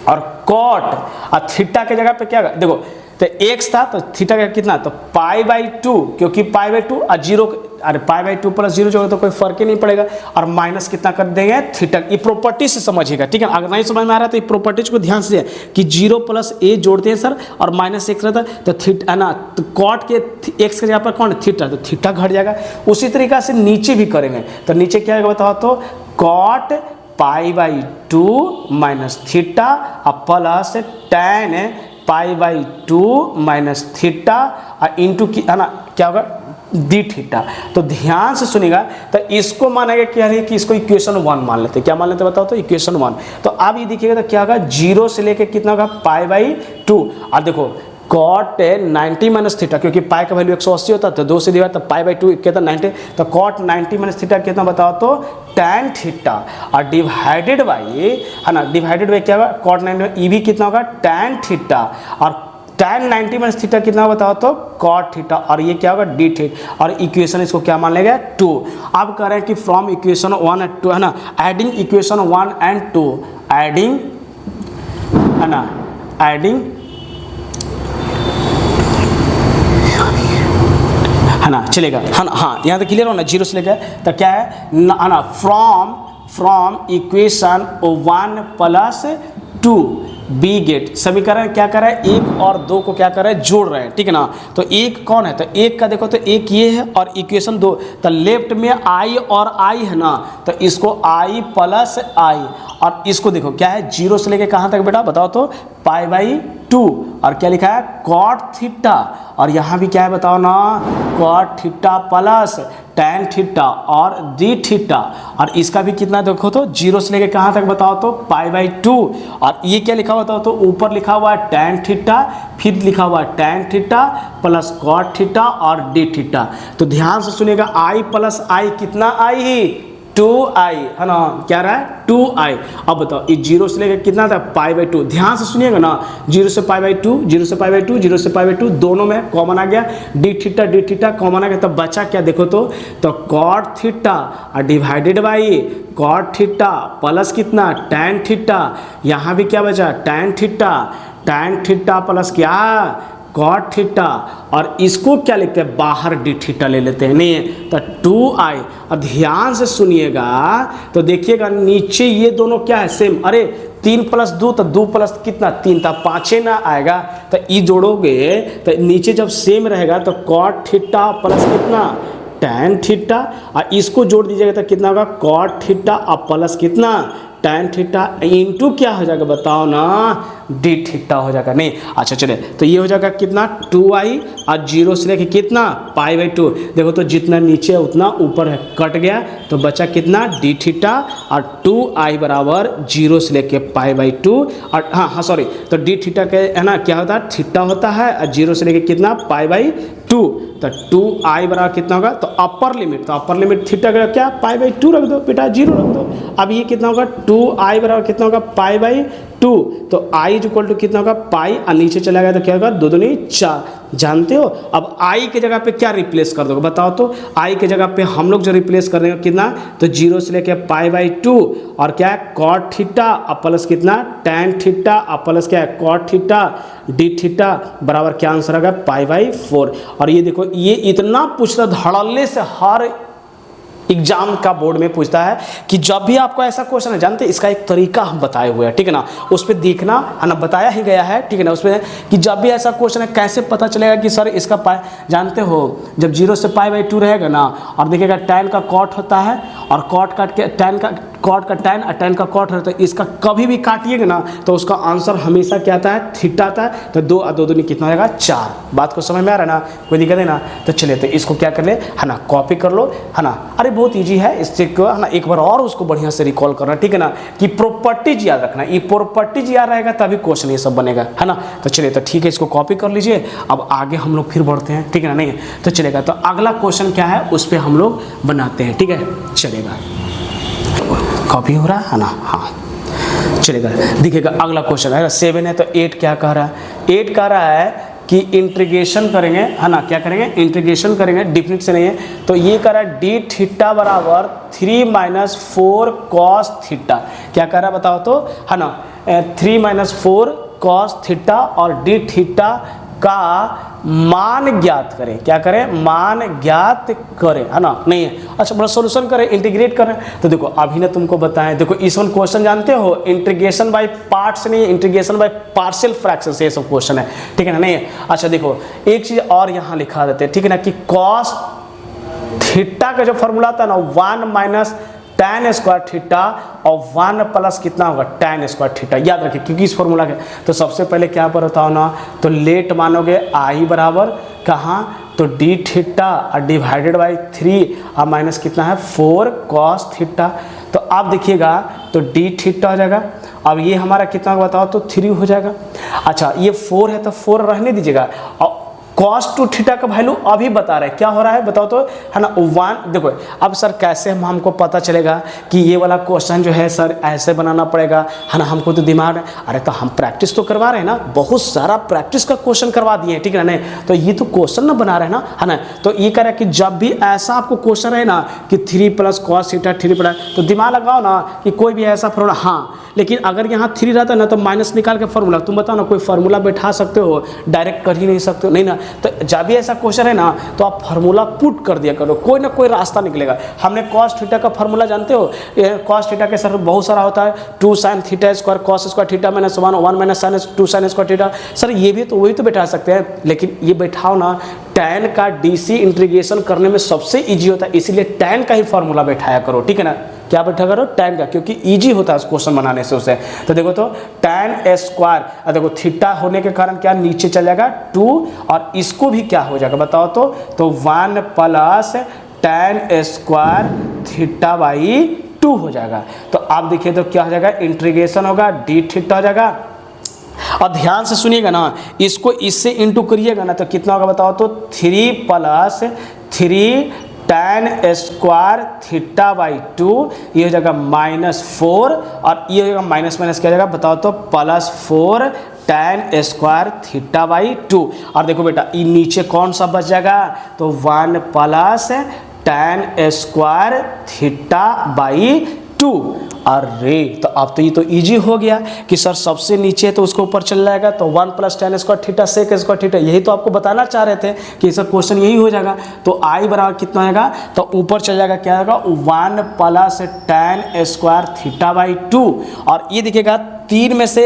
और cot और थीटा के जगह पे क्या देखो, तो x था तो थीटा का कितना, तो π/2, क्योंकि π/2 और 0, अरे π/2 प्लस 0 जो है तो कोई फर्क ही नहीं पड़ेगा, और माइनस कितना कर देंगे, थीटा। ये प्रॉपर्टी से समझिएगा, ठीक है। अगर नहीं समझ में आ रहा है तो ये प्रॉपर्टीज को ध्यान से कि 0 प्लस a जोड़ते हैं सर और माइनस x रहता है, तो थीटा ना, तो cot के x के जगह पर कौन, थीटा, तो थीटा घट जाएगा। उसी तरीका से नीचे भी करेंगे, तो नीचे क्या होगा बताओ, तो cot π/2 माइनस थीटा और प्लस tan π/2 माइनस थीटा और इंटू की है ना, क्या होगा, d थीटा। तो ध्यान से सुनिएगा, तो इसको मानेगा क्या है कि इसको इक्वेशन 1 मान लेते, क्या मान लेते बताओ, तो इक्वेशन 1। तो अब ये देखिएगा तो क्या होगा, 0 से लेके कितना होगा, π/2। और देखो cot 90 माइनस थीटा, क्योंकि पाई का वैल्यू 180 होता है, तो 2 से डिवाइड, तो π/2 कितना 90, तो cot 90 माइनस थीटा कितना बताओ, तो tan थीटा और डिवाइडेड बाई है ना, डिवाइडेड बाई क्या होगा, cot 90 ई भी कितना होगा, tan थीटा और tan 90 माइनस थीटा कितना बताओ, तो cot थीटा और ये क्या होगा, d थीटा, और इक्वेशन इसको क्या मान लेगा, 2। अब कह रहे हैं कि फ्रॉम इक्वेशन 1 एंड 2 है ना, एडिंग इक्वेशन 1 एंड 2, एडिंग है ना, एडिंग है ना, चलेगा, हाँ यहाँ तो क्लियर हो ना, 0 से लेकर, तो क्या है ना, from equation 1 plus 2 B get समीकरण क्या कर रहा है, 1 और 2 को क्या कर रहा है, जोड़ रहे हैं, ठीक है ना। तो 1 कौन है, तो 1 का देखो, तो 1 ये है और इक्वेशन 2, तो लेफ्ट में i और i है ना, तो इसको i प्लस i, और इसको देखो क्या है, 0 से लेके कहाँ तक बेटा बताओ, तो π/2 और क्या लिखा है, cot थीटा, और यहाँ भी क्या है बताओ ना, cot theta plus tan theta और d थीटा, और इसका भी कितना देखो, तो 0 से लेके कहाँ तक बताओ, तो π/2, और ये क्या लिखा हुआ बताओ, तो ऊपर लिखा हुआ है tan थीटा, फिर लिखा हुआ है tan theta plus cot theta और d थीटा। तो ध्यान से सुनिएगा, i प्लस i कितना i, 2i है ना, क्या रहा है, 2i। अब बताओ ये 0 से लेकर कितना था, π/2, ध्यान से सुनिएगा ना, 0 से π/2, 0 से π/2, 0 से π/2 दोनों में कॉमन आ गया, d थीटा कॉमन आ गया, तो बचा क्या देखो, तो cot थीटा और divided by cot theta plus कितना, tan थीटा, यहाँ भी क्या बचा, tan थीटा प्लस क्या, cot थीटा, और इसको क्या लिखते हैं, बाहर d थीटा ले लेते हैं, नहीं है, तो 2i। और ध्यान से सुनिएगा, तो देखिएगा नीचे ये दोनों क्या है, सेम, अरे 3 प्लस 2, तो 2 प्लस कितना 3 था, 5 ना आएगा, तो ई जोड़ोगे तो नीचे जब सेम रहेगा, तो cot थीटा प्लस कितना, tan थीटा, और इसको जोड़ दीजिएगा तो कितना होगा, cot थीटा और प्लस कितना, tan थीटा इंटू क्या हो जाएगा बताओ ना, d थीटा हो जाएगा। नहीं अच्छा चले, तो ये हो जाएगा कितना 2i और 0 से लेके कितना π/2। देखो तो जितना नीचे है उतना ऊपर है, कट गया तो बचा कितना d थीटा और 2i बराबर 0 से लेके π/2 और हाँ सॉरी, तो d थीटा के है ना क्या होता है थीटा होता है और 0 से लेके कितना π/2, तो 2i बराबर कितना होगा, तो अपर लिमिट थीटा का क्या π/2 रख दो बेटा, 0 रख दो। अब ये कितना होगा 2i बराबर कितना होगा π/2, तो i इक्वल टू कितना होगा पाई और नीचे चला गया तो क्या होगा 2 दूनी 4, जानते हो। अब i के जगह पे क्या रिप्लेस कर दोगे बताओ तो, i के जगह पे हम लोग जो रिप्लेस कर देंगे कितना, तो 0 से लेके π/2 और क्या है cot थीटा और प्लस कितना tan थीटा और प्लस क्या है cot थीटा d थीटा बराबर क्या आंसर आएगा π/4। और ये देखो ये इतना पूछता धड़ल्ले से हर एग्जाम का बोर्ड में पूछता है कि जब भी आपको ऐसा क्वेश्चन है, जानते हैं इसका एक तरीका हम बताए हुए हैं, ठीक है ना, उस पर देखना है ना, बताया ही गया है, ठीक है ना, उसमें कि जब भी ऐसा क्वेश्चन है कैसे पता चलेगा कि सर इसका जानते हो जब 0 से π/2 रहेगा ना और देखिएगा tan का cot होता है और cot काट के tan का cot का tan और tan का cot होता है, तो इसका कभी भी काटिएगा ना तो उसका आंसर हमेशा क्या आता है थीटा आता है, तो 2 और 2 दूनी कितना हो जाएगा 4। बात को समझ में आ रहा है ना, कोई दिक्कत है ना। तो चलिए तो इसको क्या कर ले है ना, कॉपी कर लो है ना, अरे बहुत ईजी है, इस चीज को है ना एक बार और उसको बढ़िया से रिकॉल करना, ठीक है ना, कि प्रॉपर्टीज याद रखना, ये प्रॉपर्टीज याद रहेगा तभी क्वेश्चन ये सब बनेगा है ना। तो चलिए तो ठीक है, इसको कॉपी कर लीजिए। अब आगे हम लोग फिर बढ़ते हैं, ठीक है ना, नहीं तो चलेगा। तो अगला क्वेश्चन क्या है उस पर हम लोग बनाते हैं, ठीक है चलेगा, कॉपी हो रहा है ना, हाँ चलेगा। देखिएगा अगला क्वेश्चन है 7 है, तो 8 क्या कह रहा है, 8 कह रहा है कि इंटीग्रेशन करेंगे है ना, क्या करेंगे इंटीग्रेशन करेंगे, डिफिनिट से नहीं है, तो ये कह रहा है d थीटा बराबर 3 - 4 cos थीटा, क्या कह रहा है बताओ तो है ना, 3 - 4 cos थीटा और d थीटा का मान ज्ञात करें, क्या करें मान ज्ञात करें है ना, नहीं है अच्छा बड़ा सोल्यूशन करें, इंटीग्रेट करें। तो देखो अभी ने तुमको बताया, देखो इस वन क्वेश्चन जानते हो इंटीग्रेशन बाय पार्ट्स नहीं है, इंटीग्रेशन बाय पार्शियल फ्रैक्शन से ये सब क्वेश्चन है, ठीक है ना, नहीं है अच्छा। देखो एक चीज और यहाँ लिखा देते हैं, ठीक है ना, कि cos थीटा का जो फॉर्मूला था ना 1 - tan स्क्वायर थीटा और 1 प्लस कितना होगा tan स्क्वायर थीटा, याद रखिए क्योंकि इस फॉर्मूला के। तो सबसे पहले क्या पर बताओ ना, तो लेट मानोगे i बराबर कहाँ, तो d थीटा और डिवाइडेड बाई 3 और माइनस कितना है 4 cos थीटा। तो आप देखिएगा तो d थीटा हो जाएगा, अब ये हमारा कितना बताओ तो 3 हो जाएगा। अच्छा ये 4 है तो 4 रहने दीजिएगा, और cos 2 थीटा का वैल्यू अभी बता रहे हैं, क्या हो रहा है बताओ तो है ना 1। देखो अब सर कैसे हमको पता चलेगा कि ये वाला क्वेश्चन जो है सर ऐसे बनाना पड़ेगा है ना, हमको तो दिमाग है, अरे तो हम प्रैक्टिस तो करवा रहे हैं ना, बहुत सारा प्रैक्टिस का क्वेश्चन करवा दिए हैं, ठीक है ना, नहीं तो ये तो क्वेश्चन ना बना रहे हैं ना है ना। तो ये कह रहा है कि जब भी ऐसा आपको क्वेश्चन है ना कि 3 + cos थीटा 3 पड़ा, तो दिमाग लगाओ ना कि कोई भी ऐसा फॉर्मूला, हाँ लेकिन अगर यहाँ 3 रहता ना तो माइनस निकाल के फॉर्मूला, तुम बताओ ना कोई फार्मूला बैठा सकते हो, डायरेक्ट कर ही नहीं सकते हो, नहीं ना। तो जब भी ऐसा क्वेश्चन है ना तो आप फार्मूला पुट कर दिया करो, कोई ना कोई रास्ता निकलेगा। हमने cos थीटा का फार्मूला जानते हो, cos थीटा के सर बहुत सारा होता है 2 sin theta square cos square theta -1 - sin 2 sin square theta, sir ये भी तो वही तो बैठा सकते हैं, लेकिन ये बैठाओ ना tan का DC इंटीग्रेशन करने में सबसे ईजी होता है, इसीलिए tan का ही फार्मूला बैठाया करो, ठीक है ना, क्या बैठा करो tan का, क्योंकि इजी होता है क्वेश्चन बनाने से उसे। तो देखो तो tan स्क्वायर, देखो थीटा होने के कारण क्या नीचे चल जाएगा 2 और इसको भी क्या हो जाएगा बताओ तो 1 plus tan square theta by 2 हो जाएगा। तो आप देखिए तो क्या हो जाएगा इंटीग्रेशन होगा d थीटा हो जाएगा, और ध्यान से सुनिएगा ना, इसको इससे इंटू करिएगा ना तो कितना होगा बताओ तो 3 + 3 tan स्क्वायर थीटा बाई 2, ये हो जाएगा -4 और ये हो जाएगा माइनस माइनस क्या हो जाएगा बताओ तो +4 tan स्क्वायर थीटा बाई 2। और देखो बेटा ये नीचे कौन सा बच जाएगा, तो 1 plus tan square theta by 2। अरे तो अब तो ये तो इजी हो गया कि सर सबसे नीचे तो उसको ऊपर चल जाएगा, तो 1 plus tan square theta sec square theta, यही तो आपको बताना चाह रहे थे कि सर क्वेश्चन यही हो जाएगा। तो i बराबर कितना आएगा, तो ऊपर चल जाएगा क्या आएगा 1 plus tan square theta by 2, और ये देखिएगा 3 में से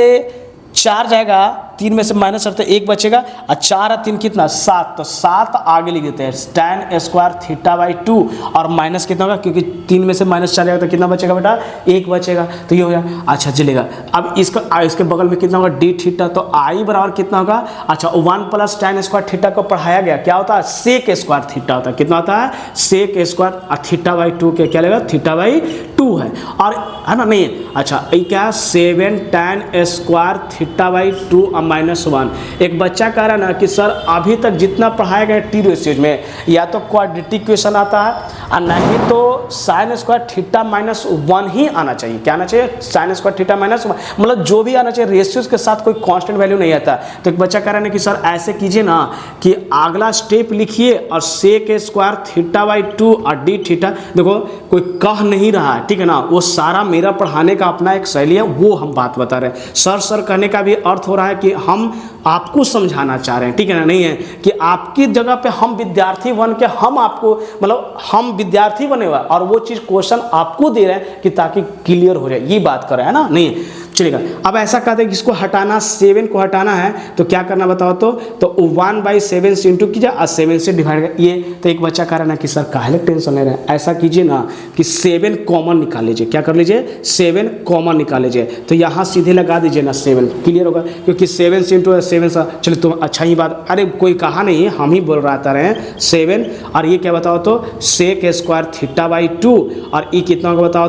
4 जाएगा 3 में से माइनस करते 1 बचेगा और 4 और 3 कितना 7, तो 7 आगे लिख देते हैं tan स्क्वायर थीटा बाई 2 और माइनस कितना होगा क्योंकि 3 में से माइनस चलेगा तो कितना बचेगा बेटा 1 बचेगा, तो ये हो गया। अच्छा चलेगा, अब इसके बगल में कितना होगा d थीटा, तो I बराबर कितना होगा, अच्छा 1 प्लस tan स्क्वायर थीटा को पढ़ाया गया क्या होता है सेक स्क्वायर थीटा होता है, कितना होता है सेक स्क्वायर थीटा बाई 2 के क्या लगेगा थीटा बाई 2 है, और है ना नहीं, अच्छा ये क्या 7 tan स्क्वायर थीटा बाई 2 और -1। एक बच्चा कह रहा है ना कि सर अभी तक जितना पढ़ाया गया टी रेशियोज में या तो क्वाड्रेटिक इक्वेशन आता है और नहीं तो साइन स्क्वायर थीटा -1 ही आना चाहिए, क्या आना चाहिए साइन स्क्वायर थीटा -1, मतलब जो भी आना चाहिए रेशियोज के साथ कोई कांस्टेंट वैल्यू नहीं आता। तो एक बच्चा कह रहा है कि सर ऐसे कीजिए ना कि अगला स्टेप लिखिए और सेक स्क्वायर थीटा बाई 2 और डी थीटा, देखो कोई कह नहीं रहा है ठीक है ना, वो सारा मेरा पढ़ाने का अपना एक शैली है, वो हम बात बता रहे हैं। सर कहने का भी अर्थ हो रहा है कि हम आपको समझाना चाह रहे हैं, ठीक है ना, नहीं है कि आपकी जगह पे हम विद्यार्थी बन के हम आपको मतलब हम विद्यार्थी बने हुए और वो चीज़ क्वेश्चन आपको दे रहे हैं कि ताकि क्लियर हो जाए, ये बात कर रहे हैं ना, नहीं चलेगा। अब ऐसा कहते हैं कि इसको हटाना 7 को हटाना है तो क्या करना बताओ, तो 1/7 से इंटू कीजिए और 7 से डिवाइड कर ये, तो एक बच्चा कह रहा है ना कि सर काहे टेंशन ले रहे हैं, ऐसा कीजिए ना कि 7 कॉमन निकाल लीजिए, क्या कर लीजिए 7 कॉमन निकाल लीजिए, तो यहाँ सीधे लगा दीजिए ना 7, क्लियर होगा क्योंकि 7 से इंटू 7 सा, चलो तुम अच्छा ही बात, अरे कोई कहा नहीं हम ही बोल रहा था 7 और ये क्या बताओ तो सेक स्क्वायर थीटा बाई 2 और ये कितना होगा बताओ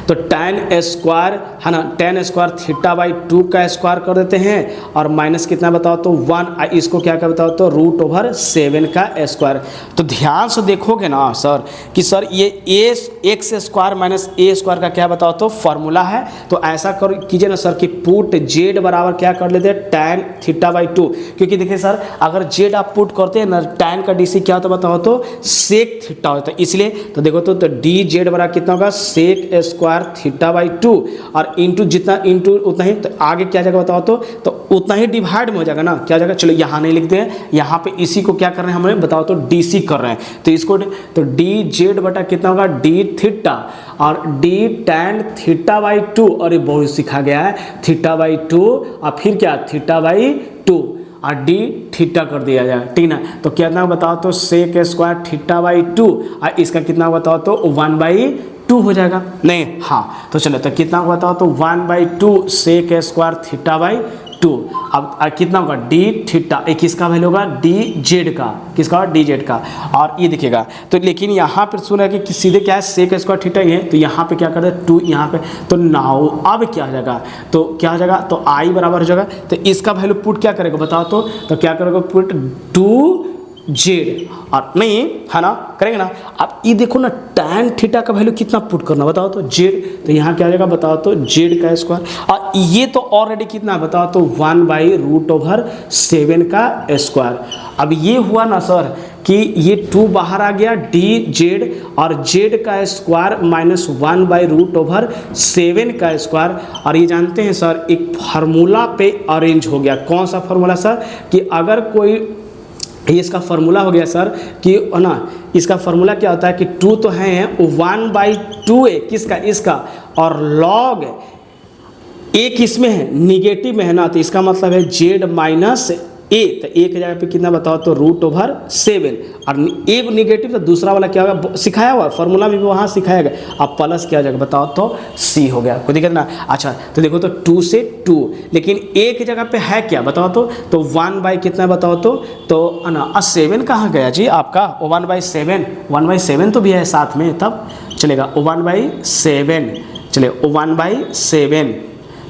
तो tan स्क्वायर है ना, tan स्क्वायर थीटा बाई 2 का स्क्वायर कर देते हैं और माइनस कितना बताओ तो 1, इसको क्या क्या बताओ तो √7 का स्क्वायर। तो ध्यान से देखोगे ना सर कि सर ये x square minus a square का क्या बताओ तो फॉर्मूला है, तो ऐसा कर कीजिए ना सर कि पुट z बराबर क्या कर लेते हैं tan थीटा बाई 2, क्योंकि देखिए सर अगर z आप पुट करते हैं ना tan का dc क्या होता बताओ तो सेक थीटा होता है, इसलिए तो देखो तो dz बराबर कितना होगा सेक स्क्वायर थीटा बाई 2 और इंटू जितना इंटू उतना ही, तो आगे क्या जाएगा बताओ तो उतना ही डिवाइड में हो जाएगा ना, क्या जाएगा चलो यहाँ नहीं लिखते हैं, यहाँ पे इसी को क्या कर रहे हैं हमें बताओ तो डीसी कर रहे हैं, तो इसको तो डी जेड बटा कितना होगा डी थीटा और डी टैन थीटा बाई 2 और ये बहुत सिखा गया है थीटा बाई 2 और फिर क्या थीटा बाई 2 और डी थीटा कर दिया जाए, ठीक ना, तो कितना बताओ तो सेक स्क्वायर थीटा बाई 2 और इसका कितना बताओ तो 1/2 हो जाएगा, नहीं हाँ, तो चलो तो कितना बताओ तो 1/2 सेक स्क्वायर थीटा बाई 2, अब कितना होगा डी थीटा, एक किसका वैल्यू होगा डी जेड का, किसका डी जेड का, और ये देखिएगा तो लेकिन यहाँ पर सुना है कि सीधे क्या है सेक स्क्वायर थीटा ही है, तो यहाँ पे क्या करते हैं 2 यहाँ पे, तो नाउ अब क्या हो जाएगा तो क्या हो जाएगा तो आई बराबर हो जाएगा, तो इसका वैल्यू पुट क्या करेगा बताओ तो क्या करेगा पुट 2 जेड और नहीं है ना करेंगे ना। अब ये देखो ना tan थीटा का वैल्यू कितना पुट करना बताओ तो जेड, तो यहाँ क्या आ जाएगा बताओ तो जेड का स्क्वायर, और ये तो ऑलरेडी कितना बताओ तो 1/√7 का स्क्वायर। अब ये हुआ ना सर कि ये 2 बाहर आ गया डी जेड और जेड का स्क्वायर -1/√7 का स्क्वायर, और ये जानते हैं सर एक फार्मूला पे अरेंज हो गया, कौन सा फार्मूला सर कि अगर कोई ये इसका फार्मूला हो गया सर कि ना इसका फार्मूला क्या होता है कि 2 तो है 1/2 किसका इसका और log एक इसमें है निगेटिव में है ना, तो इसका मतलब है z माइनस ए, तो एक जगह पे कितना बताओ तो √7 और एक निगेटिव तो दूसरा वाला क्या होगा सिखाया हुआ फार्मूला में भी वहाँ सिखाया गया, अब प्लस क्या हो जाएगा बताओ तो सी हो गया, कोई दिक्कत ना। अच्छा तो देखो तो 2 से 2 लेकिन एक जगह पे है क्या बताओ तो 1/ कितना बताओ तो ना 7 कहाँ गया जी आपका 1/7 तो भी है साथ में, तब चलेगा 1/7 चले 1/7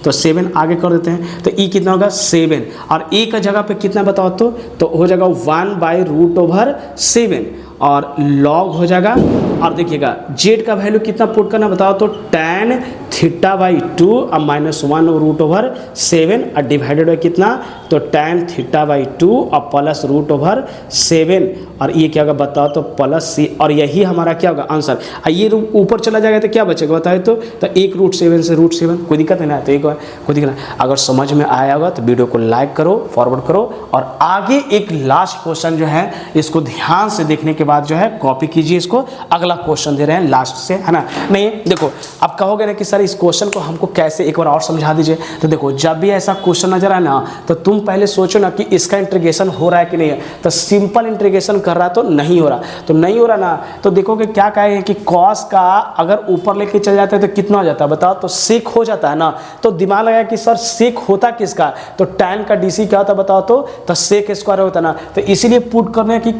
तो 7 आगे कर देते हैं, तो ई कितना होगा 7 और ए का जगह पे कितना बताओ तो हो जाएगा 1/√7 और log हो जाएगा, और देखिएगा जेड का वैल्यू कितना पुट करना बताओ तो tan थीटा बाई 2 और -1/√7 और डिवाइडेड बाई कितना तो tan थीटा बाई 2 और प्लस √7 और ये क्या होगा बताओ तो प्लस c, और यही हमारा क्या होगा आंसर। ये ऊपर चला जाएगा तो क्या बचेगा बताए तो 1 √7 से √7, कोई दिक्कत नहीं ना, तो एक बार कोई दिक्कत नहीं। अगर समझ में आया होगा तो वीडियो को लाइक करो, फॉरवर्ड करो, और आगे एक लास्ट क्वेश्चन जो है इसको ध्यान से देखने के बाद जो है कॉपी कीजिए इसको। अगला क्वेश्चन दे रहे हैं लास्ट से, है ना। नहीं देखो अब कहोगे ना कि सर इस क्वेश्चन को हमको कैसे एक बार और समझा दीजिए, तो देखो जब भी ऐसा क्वेश्चन नजर आए ना तो तुम पहले सोचो ना कि इसका इंटीग्रेशन हो रहा है कि नहीं है। तो सिंपल इंटीग्रेशन कर रहा तो नहीं हो रहा, तो नहीं हो रहा ना, तो देखोगे क्या कहेंगे कि कॉस का अगर ऊपर लेके चल जाता है तो कितना हो जाता है बताओ, तो सेक हो जाता है ना। तो दिमाग लगाया कि सर सेक होता किसका, तो tan का DC क्या होता है बताओ तो सेक स्क्वायर होता ना। तो इसीलिए पुट करने की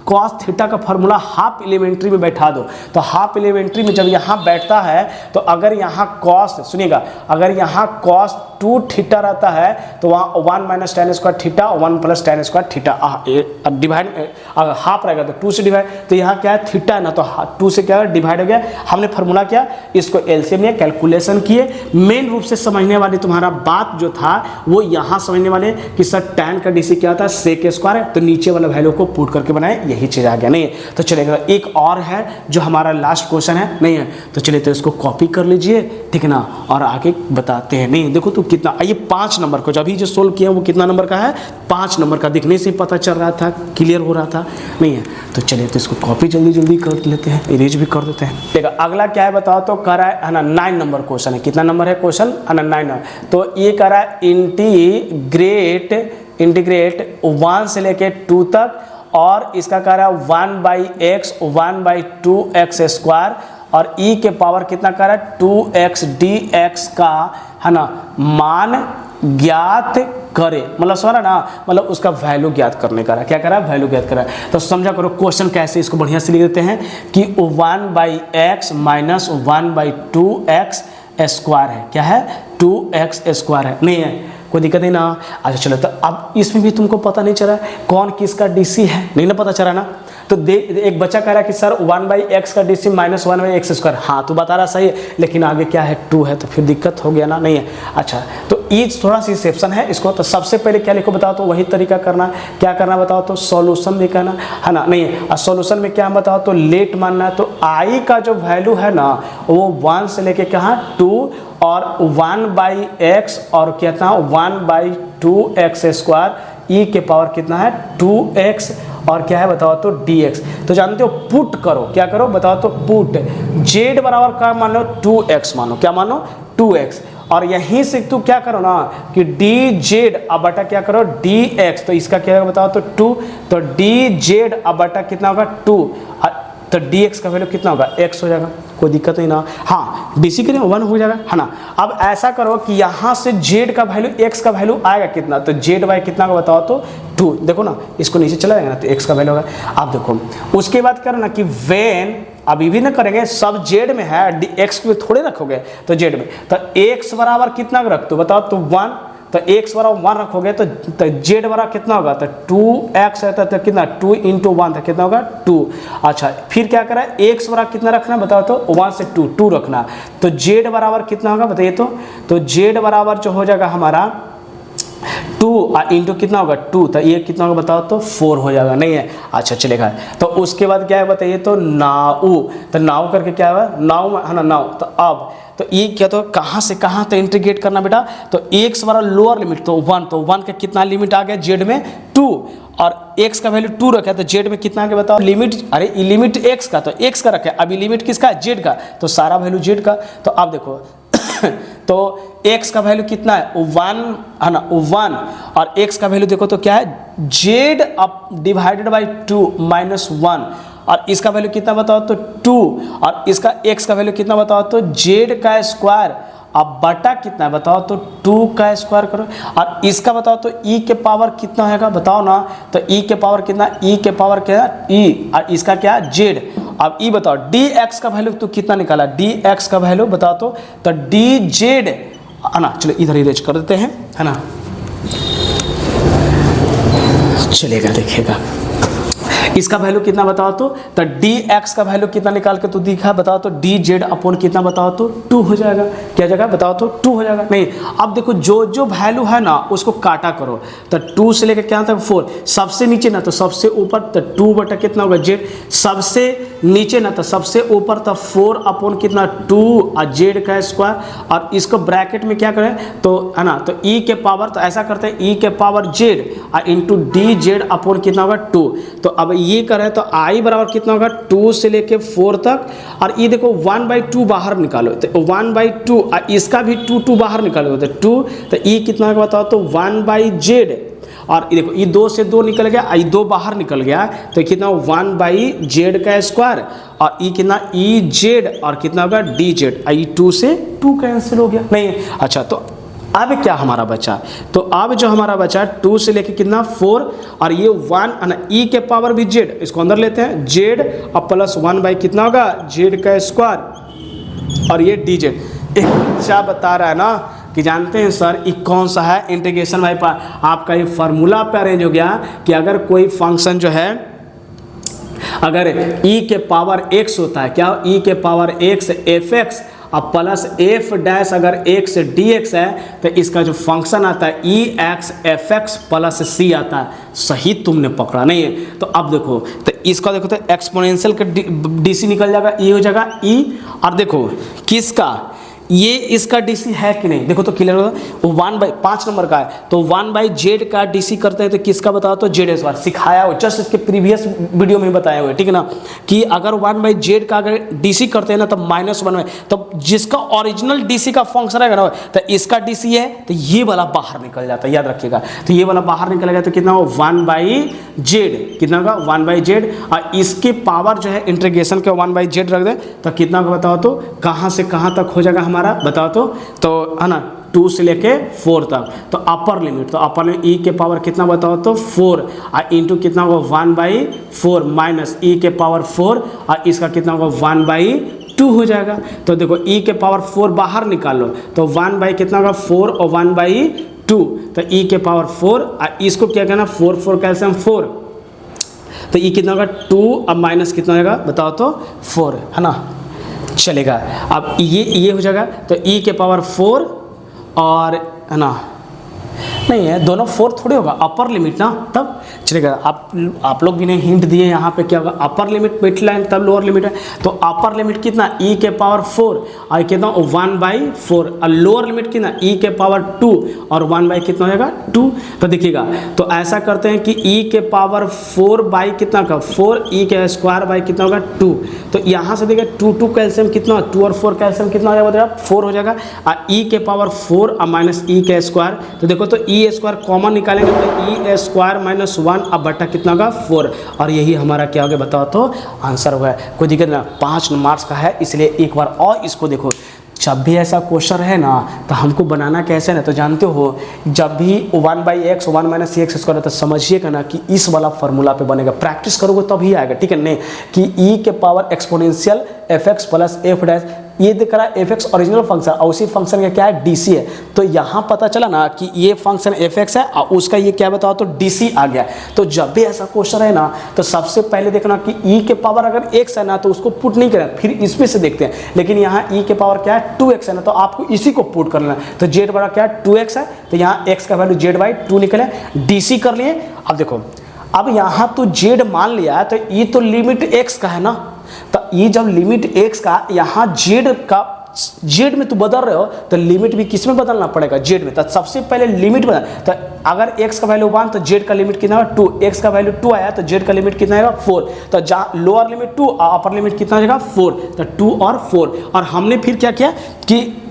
कॉस थीटा का फॉर्मूला हाफ एलिमेंट्री में बैठा दो। तो हाफ एलिमेंट्री में जब यहाँ बैठता है तो अगर यहाँ कॉस, सुनिएगा, अगर यहाँ कॉस 2 थीटा रहता है तो वहाँ 1 minus tan square theta, 1 plus tan square theta, divide अगर हाफ रहेगा तो 2 से डिवाइड, तो यहाँ क्या है थीटा है ना, तो 2 से क्या डिवाइड हो गया। हमने फार्मूला क्या इसको एलसीएम में कैलकुलेशन किए। मेन रूप से समझने वाली तुम्हारा बात जो था वो यहाँ समझने वाले कि सर tan का DC क्या होता है सेक स्क्वायर है, तो नीचे वाला वैल्यू को पुट करके बनाए, यही चीज आ गया। नहीं है तो चलेगा, एक और है जो हमारा लास्ट क्वेश्चन है, नहीं है तो चलिए तो इसको कॉपी कर लीजिए, ठीक है ना, और आगे बताते हैं। नहीं देखो तो कितना, ये 5 नंबर को जब जो सोल्व किया वो कितना नंबर का है, 5 नंबर का, दिखने से पता चल रहा था, क्लियर हो रहा था। नहीं है तो चलिए तो इसको कॉपी जल्दी जल्दी कर लेते हैं, इरेज भी कर देते हैं। देखो अगला क्या है बताओ तो कर रहा है ना 9 नंबर क्वेश्चन है। कितना नंबर है क्वेश्चन, है ना 9। तो ये कर रहा है इंटीग्रेट 1 से लेके 2 तक, और इसका कह रहा है 1/x 1/2x स्क्वायर, और e के पावर कितना कर रहा है 2x dx का, है ना, मान ज्ञात करे, मतलब समझ ना, मतलब उसका वैल्यू ज्ञात करने का, क्या कर रहा है वैल्यू ज्ञात कर रहा है। तो समझा करो क्वेश्चन कैसे, इसको बढ़िया से लिख देते हैं कि 1/x माइनस 1/2x स्क्वायर है, क्या है 2x स्क्वायर है, नहीं है कोई दिक्कत नहीं ना। अच्छा चलो, तो अब इसमें भी तुमको पता नहीं चला कौन किसका DC है, नहीं ना पता चला ना। तो एक बच्चा कह रहा है कि सर 1/x का DC माइनस 1/x स्क्वायर, हाँ तो बता रहा सही है, लेकिन आगे क्या है 2 है, तो फिर दिक्कत हो गया ना, नहीं है। अच्छा तो ये थोड़ा सी एक्सेप्शन है इसको, तो सबसे पहले क्या लिखो बताओ तो वही तरीका करना, क्या करना बताओ तो सॉल्यूशन दिखाना, है ना। नहीं है और सॉल्यूशन में क्या बताओ तो लेट मानना है। तो I का जो वैल्यू है ना वो 1 से लेके कहाँ 2, और 1/x और कितना 1/2x स्क्वायर, e के पावर कितना है 2x, और क्या है बताओ तो dx। तो जानते हो पुट करो, क्या करो बताओ तो पुट z बराबर क्या मानो 2x मानो, क्या मानो 2x, और यहीं से तू क्या करो ना कि dz अब बटा क्या करो dx, तो इसका क्या होगा बताओ तो 2, तो dz अब बटा कितना होगा 2, तो dx का वैल्यू कितना होगा x हो जाएगा, कोई दिक्कत नहीं ना। हाँ DC के लिए 1 हो जाएगा, है ना। अब ऐसा करो कि यहाँ से z का वैल्यू x का वैल्यू आएगा कितना, तो z/, कितना का बताओ तो 2, देखो ना इसको नीचे चला जाएगा ना तो x का वैल्यू होगा। आप देखो उसके बाद करो ना कि वेन, अभी भी ना करेंगे सब z में है, x को थोड़े रखोगे तो z में, तो x बराबर कितना रख दो बताओ तो 1, तो x बराबर 1 रखोगे तो z बराबर कितना होगा तो 2x है, तो कितना 2 × 1 था, कितना होगा 2। अच्छा फिर क्या करा x बराबर कितना रखना बताओ तो 1 से 2 रखना, तो z बराबर कितना होगा बताइए तो z बराबर जो हो जाएगा हमारा 2 इंटू कितना होगा 2, तो ये कितना होगा बताओ तो 4 हो जाएगा, नहीं है। अच्छा चलेगा, तो उसके बाद क्या है बताइए तो नाउ, तो नाउ करके क्या है नाउ, है ना नाउ। तो अब तो ये क्या तो कहाँ से कहाँ तक इंटीग्रेट करना बेटा, तो x बराबर लोअर लिमिट तो 1, तो 1 का कितना लिमिट आ गया z में 2, और x का वैल्यू 2 रखा है तो z में कितना आ गया बताओ लिमिट, अरे लिमिट x का, तो x का रखा है, अभी लिमिट किसका है z का, तो सारा वैल्यू z का। तो अब देखो तो x का वैल्यू कितना है 1, है ना 1, और x का वैल्यू देखो तो क्या है z up divided by 2 minus 1, और इसका वैल्यू कितना बताओ तो 2, और इसका x का वैल्यू कितना बताओ तो z का स्क्वायर, अब बटा कितना है बताओ तो 2 का स्क्वायर करो, और इसका बताओ तो e के पावर कितना होगा बताओ ना, तो e के पावर कितना, e के पावर क्या है e, और इसका क्या z। अब e बताओ dx का वैल्यू तो कितना निकाला, dx का वैल्यू बताओ तो dz, है ना। चलो इधर इरेज कर देते हैं, है ना, चलेगा देखिएगा इसका वैल्यू कितना बताओ तो डी एक्स का वैल्यू कितना निकाल के तो दिखा बताओ तो डी जेड अपॉन कितना बताओ तो 2 हो जाएगा। क्या जाएगा बताओ तो 2 हो जाएगा। नहीं, अब देखो जो जो वैल्यू है ना उसको काटा करो, तो 2 से लेकर क्या तक 4, सबसे नीचे ना तो सबसे ऊपर, तो 2 बटा कितना होगा जेड, सबसे नीचे ना तो सबसे ऊपर, तो 4 अपॉन कितना 2 और जेड का स्क्वायर, और इसको ब्रैकेट में क्या करें तो है ना, तो ई के पावर, तो ऐसा करते हैं ई के पावर जेड और इंटू डी जेड अपॉन कितना होगा 2। तो अब ये करें तो आई बराबर कितना होगा 2 से लेके 4 तक, और ये देखो 1/2 बाहर निकालो तो 1/2, और इसका भी 2 बाहर निकालो तो 2, तो ई कितना होगा बताओ तो 1/z, और ये देखो ये 2 से 2 निकल गया, ये 2 बाहर निकल गया, तो कितना 1/z का स्क्वायर, और ई कितना ई जेड, और कितना होगा डी जेड, ये 2 से 2 कैंसिल हो गया। नहीं अच्छा, तो अब क्या हमारा बचा, तो अब जो हमारा बचा 2 से लेके कितना 4, और ये 1 ई के पावर भी जेड, इसको अंदर लेते हैं जेड और प्लस 1 बाई कितना होगा जेड का स्क्वायर, और ये डी जेड। एक बच्चा बता रहा है ना कि जानते हैं सर ये कौन सा है इंटीग्रेशन भाई, आपका ये फार्मूला पे अरेंज हो गया कि अगर कोई फंक्शन जो है अगर e के पावर x होता है, क्या e के पावर x एफ एक्स और प्लस एफ डैश अगर x dx है, तो इसका जो फंक्शन आता है ई एक्स एफ एक्स प्लस सी आता है। सही तुमने पकड़ा नहीं है। तो अब देखो तो इसका देखो तो एक्सपोनेंशियल का डीसी निकल जाएगा, ई हो जाएगा ई, और देखो किसका ये इसका डीसी है कि नहीं, देखो तो क्लियर होगा, वो 1/5 नंबर का है, तो 1/z का डीसी करते हैं तो किसका बताओ तो जेड स्क्वायर, सिखाया हो जस्ट इसके प्रीवियस वीडियो में बताया हुआ है, ठीक है ना, कि अगर 1/z का अगर डीसी करते हैं ना तो -1 तो जिसका ओरिजिनल डीसी का फंक्शन रहेगा ना, तो इसका डीसी है तो ये वाला बाहर निकल जाता है, याद रखिएगा। तो ये वाला बाहर निकलेगा तो कितना हो 1/z, कितना होगा 1/z, और इसके पावर जो है इंटीग्रेशन के 1/z रख दे तो कितना होगा बताओ तो, कहाँ से कहाँ तक हो जाएगा हमारा बताओ तो है ना 2 से लेके 4 तक, तो अपर लिमिट, तो अपर में ई के पावर कितना बताओ तो 4 और इंटू कितना होगा 1/4 माइनस ई के पावर 4 और इसका कितना होगा 1/2 हो जाएगा। तो देखो ई के पावर 4 बाहर निकालो तो 1 कितना होगा 4 और 1/2, तो ई के पावर 4 और इसको क्या कहना 4 कैल्शियम 4, तो ई कितना होगा 2 और माइनस कितना होगा बताओ तो 4, है ना, चलेगा। अब ये हो जाएगा तो e के पावर 4 और है ना, नहीं है दोनों 4 थोड़े होगा, अपर लिमिट ना, तब चलेगा। आप लोग भी ने हिंट दिए यहाँ पे क्या होगा, अपर लिमिट मिड लाइन तब लोअर लिमिट है, तो अपर लिमिट कितना e के पावर 4 और कितना 1/4 और लोअर लिमिट कितना e के पावर 2 और 1 कितना हो जाएगा 2। तो देखिएगा तो ऐसा करते हैं कि e के पावर 4 बाई कितना का 4 e के स्क्वायर बाई कितना होगा 2, तो यहाँ से देखिए 2 कैल्शियम कितना 2 और 4 कैल्शियम कितना हो जाएगा 4 हो जाएगा, और e के पावर 4 और माइनस e के स्क्वायर, तो देखो तो ई स्क्वायर कॉमन निकालेंगे तो ई स्क्वायर माइनस 1 अब बटा कितना होगा 4, और यही हमारा क्या हो गया बताओ तो आंसर होगा। कोई दिक्कत ना, 5 मार्क्स का है इसलिए एक बार और इसको देखो। जब भी ऐसा क्वेश्चन है ना तो हमको बनाना कैसे ना, तो जानते हो जब भी 1/x 1 माइनस एक्स स्क्वायर तो समझिएगा ना कि इस वाला फार्मूला पे बनेगा, प्रैक्टिस करोगे तभी आएगा, ठीक है नहीं कि e के power exponential F x plus F dash, ये दिख रहा है एफ एक्स ओरिजिनल फंक्शन और उसी फंक्शन का क्या है डीसी है, तो यहाँ पता चला ना कि ये फंक्शन एफ एक्स है और उसका ये क्या बताओ तो डीसी आ गया। तो जब भी ऐसा क्वेश्चन है ना तो सबसे पहले देखना कि e के पावर अगर x है ना तो उसको पुट नहीं करें, फिर इसमें से देखते हैं, लेकिन यहाँ e के पावर क्या है 2x है ना तो आपको इसी को पुट कर लेना। तो z बड़ा क्या है 2x है, तो यहाँ x का वैल्यू z/2 निकले, डीसी कर लिए। अब देखो अब यहाँ तो z मान लिया तो ये तो लिमिट x का है ना, तो ये जब लिमिट x का यहाँ z में तो बदल रहे हो तो लिमिट भी किस में बदलना पड़ेगा z में, तो सबसे पहले लिमिट बदल, तो अगर x का वैल्यू 1 तो z का लिमिट कितना है 2, x का वैल्यू 2 आया तो z का लिमिट कितना आएगा 4, तो जहाँ लोअर लिमिट 2 और अपर लिमिट कितना आएगा 4, तो 2 और 4, और हमने फिर क्या किया कि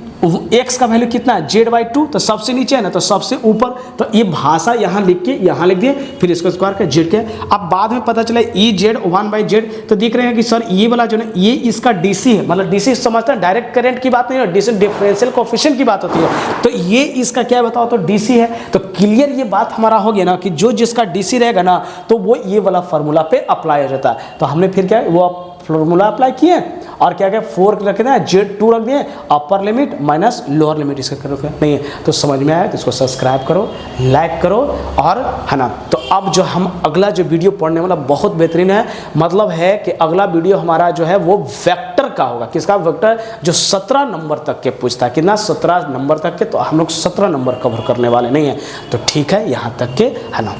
x का वैल्यू कितना है z/2, तो सबसे नीचे है ना तो सबसे ऊपर, तो ये भाषा यहाँ लिख के यहाँ लिख दिए, फिर इसको स्क्वायर कर z के। अब बाद में पता चला e z 1/z, तो दिख रहे हैं कि सर ये वाला जो है ये इसका डीसी है, मतलब डीसी समझते हैं डायरेक्ट करंट की बात नहीं है, डीसी डिफरेंशियल कोएफिशिएंट की बात होती है, तो ये इसका क्या बताओ तो डीसी है। तो क्लियर ये बात हमारा हो गया ना कि जो जिसका डीसी रहेगा ना तो वो ये वाला फार्मूला पे अप्लाई हो जाता है। तो हमने फिर क्या वो फार्मूला अप्लाई किए और क्या क्या 4 रख देना, Z2 रख दिए, upper limit minus lower limit इसका कर नहीं है। तो समझ में आया तो इसको सब्सक्राइब करो, लाइक करो, और है ना। तो अब जो हम अगला जो वीडियो पढ़ने वाला बहुत बेहतरीन है, मतलब है कि अगला वीडियो हमारा जो है वो वेक्टर का होगा। किसका? वेक्टर, जो 17 नंबर तक के पूछता है। कितना? 17 नंबर तक के। तो हम लोग 17 नंबर कवर करने वाले नहीं है। तो ठीक है, यहाँ तक के, है ना।